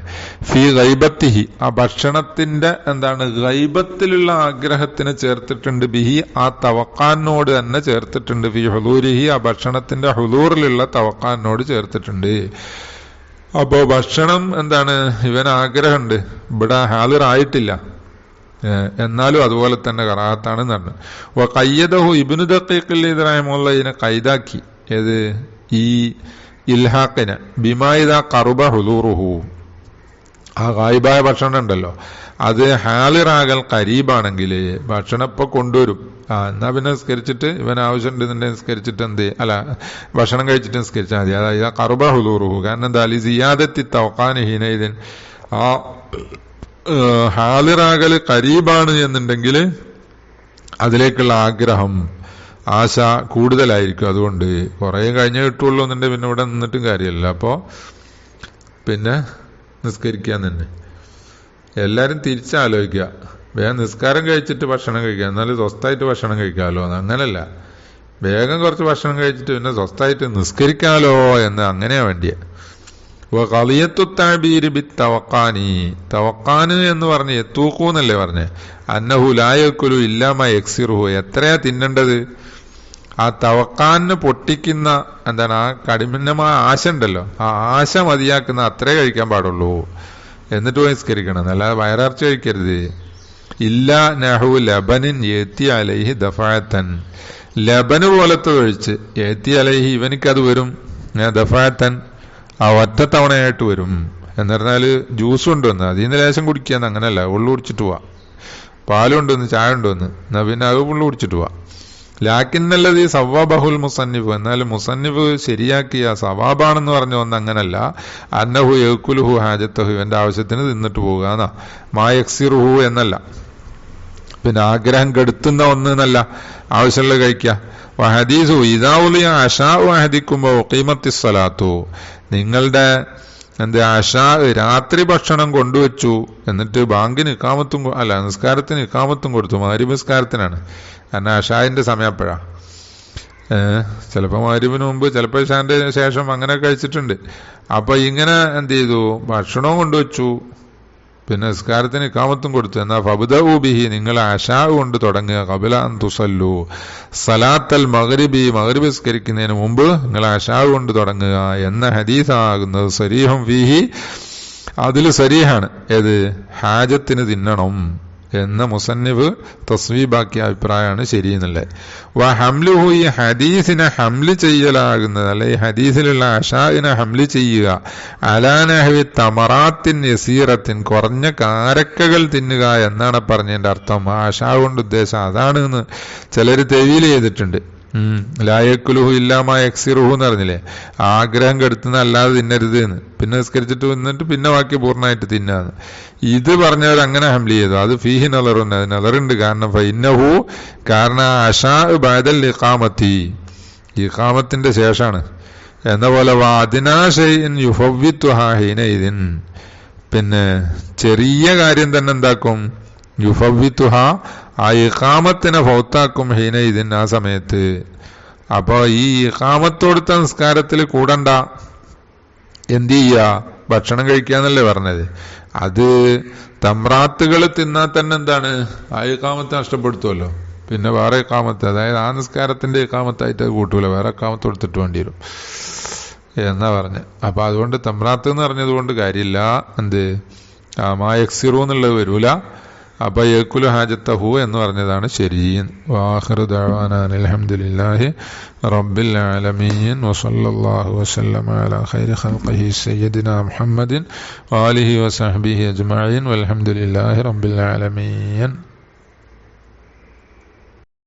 ഫി ഗൈബത്തിഹി, ആ ഭക്ഷണത്തിന്റെ എന്താണ് ഗൈബത്തിലുള്ള ആഗ്രഹത്തിന് ചേർത്തിട്ടുണ്ട്, ബിഹി ആ തവക്കാനോട് തന്നെ ചേർത്തിട്ടുണ്ട്, ഫി ഹുദൂരിഹി, ആ ഭക്ഷണത്തിന്റെ ഹുദൂറിലുള്ള തവക്കാനോട് ചേർത്തിട്ടുണ്ട്. അപ്പോ ഭക്ഷണം എന്താണ് ഇവന് ആഗ്രഹമുണ്ട്, ഇവിടെ ഹാലിറായിട്ടില്ല, എന്നാലും അതുപോലെ തന്നെ കറാഹത്താണ് പറഞ്ഞു. കയ്യദഹു ഇബ്നു ദഖീഖിൽ റഹിമഹുല്ലാഹ് ഇതിനെ കൈദാക്കി, ഏത് ഈ ഇൽഹാഖിനെ, ബിമായിദ ഖറുബ ഹുദൂറുഹു, ആ ഗായിബായ ഭക്ഷണം ഉണ്ടല്ലോ അത് ഹാലിറാകൽ കരീബാണെങ്കിൽ ഭക്ഷണം ഇപ്പൊ കൊണ്ടുവരും, എന്നാ പിന്നെ നിസ്കരിച്ചിട്ട് ഇവൻ ആവശ്യമുണ്ട് എന്നുണ്ടെങ്കിൽ നിസ്കരിച്ചിട്ട് എന്ത് അല്ല ഭക്ഷണം കഴിച്ചിട്ട് നിസ്കരിച്ചാൽ മതി. അതായത് ഖറുബ ഹുദൂറുഹു, കാരണം എന്താ സിയാദത്തി തവഖാനി ഹീനൈദിൻ, ആ ഹാലിറാകല് കരീബാണ് എന്നുണ്ടെങ്കിൽ അതിലേക്കുള്ള ആഗ്രഹം ആശ കൂടുതലായിരിക്കും. അതുകൊണ്ട് കുറെ കഴിഞ്ഞേ കിട്ടുള്ളൂ എന്നുണ്ടെങ്കിൽ പിന്നെ ഇവിടെ നിന്നിട്ടും കാര്യമല്ല, അപ്പോ പിന്നെ നിസ്കരിക്കാൻ തന്നെ. എല്ലാരും തിരിച്ചാലോചിക്കുക, വേഗം നിസ്കാരം കഴിച്ചിട്ട് ഭക്ഷണം കഴിക്കുക, എന്നാലും സ്വസ്ഥായിട്ട് ഭക്ഷണം കഴിക്കാമല്ലോ എന്ന്. അങ്ങനല്ല, വേഗം കുറച്ച് ഭക്ഷണം കഴിച്ചിട്ട് പിന്നെ സ്വസ്ഥായിട്ട് നിസ്കരിക്കാമല്ലോ എന്ന്, അങ്ങനെയാ വേണ്ടിയ. തവക്കാന് എന്ന് പറഞ്ഞ് എത്തൂക്കൂന്നല്ലേ പറഞ്ഞേ, അന്നഹു ലായക്കുലു ഇല്ലാമ എക്സിറുഹു, എത്രയാ തിന്നേണ്ടത്, ആ തവക്കാന് പൊട്ടിക്കുന്ന എന്താണ് ആ കഠിനമായ ആശ ഉണ്ടല്ലോ, ആ ആശ മതിയാക്കുന്ന അത്രേ കഴിക്കാൻ പാടുള്ളൂ, എന്നിട്ട് പോയി നിസ്കരിക്കണം, അല്ലാതെ വയറിറച്ചി കഴിക്കരുത്. ഇല്ല നഹു ലബനിൻ ഏത്തി അലൈഹി ദഫാത്തൻ, ലബന് പോലത്തെ ഒഴിച്ച് ഏത്തി അലൈഹി ഇവനിക്കത് വരും ദഫാത്തൻ, ആ ഒറ്റത്തവണയായിട്ട് വരും. എന്ന് പറഞ്ഞാല് ജ്യൂസ് കൊണ്ടുവന്ന് അതിൽ നിന്ന് ലേശം കുടിക്കാന്ന്, അങ്ങനല്ല ഉള്ളു കുടിച്ചിട്ട് പോവാ, പാല് കൊണ്ടുവന്ന് ചായ കൊണ്ടുവന്ന് എന്നാ പിന്നെ അത് ഉള്ളു കുടിച്ചിട്ട് പോവാ. ലാക്കിന്നല്ലത് ഈ സവാബഹുൽ മുസന്നിഫ്, എന്നാലും മുസന്നിഫ് ശരിയാക്കിയ സവാബാണെന്ന് പറഞ്ഞു വന്ന അങ്ങനല്ല, അന്നഹു യക്കുലുഹു ഹാജത്തഹു, ഇവന്റെ ആവശ്യത്തിന് തിന്നിട്ട് പോകുക എന്നാ, മായക്സിറുഹു എന്നല്ല, പിന്നെ ആഗ്രഹം കെടുത്തുന്ന ഒന്ന് എന്നല്ല, ആവശ്യമുള്ളത് കഴിക്കുക. ഹദീസു ഇദാവുലിയ അഷാ ഹദിക്കുമ്പോ ഖീമത്തി സ്വലാത്തു, നിങ്ങളുടെ അഷാ രാത്രി ഭക്ഷണം കൊണ്ടുവച്ചു, എന്നിട്ട് ബാങ്കിന് ഇഖാമത്തും അല്ല നിസ്കാരത്തിന് ഇഖാമത്തും കൊടുത്തു, മഗ്രിബ് നിസ്കാരത്തിനാണ്, കാരണം അഷാന്റെ സമയം അപ്പോഴാ, ചിലപ്പോ മഗ്രിബിന് മുമ്പ് ചിലപ്പോ ഇശാന്റെ ശേഷം അങ്ങനെ കഴിച്ചിട്ടുണ്ട്. അപ്പൊ ഇങ്ങനെ എന്ത് ചെയ്തു, ഭക്ഷണവും കൊണ്ടുവച്ചു, പിന്നെ നിസ്കാരത്തിന് ഇഖാമത്തും കൊടുത്തു, എന്നാ ഫബ്ദഉ ബിഹി, നിങ്ങൾ അശാ കൊണ്ട് തുടങ്ങുക, ഖബല അൻ തുസല്ലു സലാത്തൽ മഗ്രിബി, മഗ്രിബ് നിസ്കരിക്കുന്നതിന് മുമ്പ് നിങ്ങൾ അശാ കൊണ്ട് തുടങ്ങുക എന്ന ഹദീസാകുന്നത് സരീഹും ഫീഹി, അതിൽ സരീഹാണ്, ഏത് ഹാജത്തിന് തിന്നണം എന്ന മുസന്നിഫ് തസ്വീബാക്കിയ അഭിപ്രായമാണ് ശരിയെന്നല്ലേ. ഹംലുഹു, ഈ ഹദീസിനെ ഹംല് ചെയ്യലാകുന്നത്, അല്ലെ ഈ ഹദീസിലുള്ള അഷാഇനെ ഹംല് ചെയ്യുക, അലാനഹവി തമറാത്തിൻ യസീറത്തിൻ, കുറഞ്ഞ കാരക്കകൾ തിന്നുക എന്നാണ് പറഞ്ഞതിന്റെ അർത്ഥം. ആ അഷാ കൊണ്ട് ഉദ്ദേശം അതാണ് എന്ന് ചിലര് തെവീൽ ചെയ്തിട്ടുണ്ട്. ലായക്കുലുഹു ഇല്ലാമ എക്സിറുഹു എന്ന് പറഞ്ഞില്ലേ, ആഗ്രഹം കെടുത്തുന്ന അല്ലാതെ തിന്നരുത് എന്ന്, പിന്നെ നിസ്കരിച്ചിട്ട് വന്നിട്ട് പിന്നെ ബാക്കി പൂർണ്ണമായിട്ട് തിന്നാന്ന്. ഇത് പറഞ്ഞവർ അങ്ങനെ ഹംലി ചെയ്തു, അത് ഫീഹി നളറുണ്ട്, അത് നളറുണ്ട്. കാരണം ഫൈന്നഹു, കാരണം അഷാ ബഅദൽ ഇഖാമത്തി, ഇഖാമത്തിന്റെ ശേഷമാണ്. എന്ന പോലെ വാദിനാ ഷൈഇൻ യുഫവ്വിതുഹാ ഹീനഇദിൻ, പിന്നെ ചെറിയ കാര്യം തന്നെ എന്താക്കും, യുഫവ്വിതുഹാ, ആ ഇഖാമത്തിനെ ഫൗത്താക്കും ഹീനഇദിൻ, ആ സമയത്ത്. അപ്പൊ ഈ ഇഖാമത്തോടുത്ത നിസ്കാരത്തിൽ കൂടണ്ട, എന്ത് ചെയ്യുക, ഭക്ഷണം കഴിക്കാന്നല്ലേ പറഞ്ഞത്. അത് തമ്രാത്തുകൾ തിന്നാൽ തന്നെ എന്താണ്, ആ ഇഖാമത്ത് നഷ്ടപ്പെടുത്തുമല്ലോ, പിന്നെ വേറെ ഇഖാമത്ത്, അതായത് ആ നിസ്കാരത്തിന്റെ ഇഖാമത്തായിട്ട് അത് കൂട്ടൂല, വേറെ ഇഖാമത്ത് കൊടുത്തിട്ട് വേണ്ടി വരും എന്നാ പറഞ്ഞ്. അപ്പൊ അതുകൊണ്ട് തമ്രാത്ത് എന്ന് പറഞ്ഞത് കൊണ്ട് കാര്യമില്ല, എന്ത് മാ എക്സിറു എന്നുള്ളത് വരൂല. അപ്പൊ യക്കുലു ഹാജത്തഹു എന്ന് പറഞ്ഞതാണ് ശരി. വാഖിറു ദഅവാനാ അൽഹംദുലില്ലാഹി റബ്ബിൽ ആലമീൻ വസല്ലല്ലാഹു വസല്ലമ അലാ ഖൈരി ഖൽഖിഹി സയ്യിദിനാ മുഹമ്മദിൻ വആലിഹി വസഹ്ബിഹി അജ്മഈൻ വൽഹംദുലില്ലാഹി റബ്ബിൽ ആലമീൻ.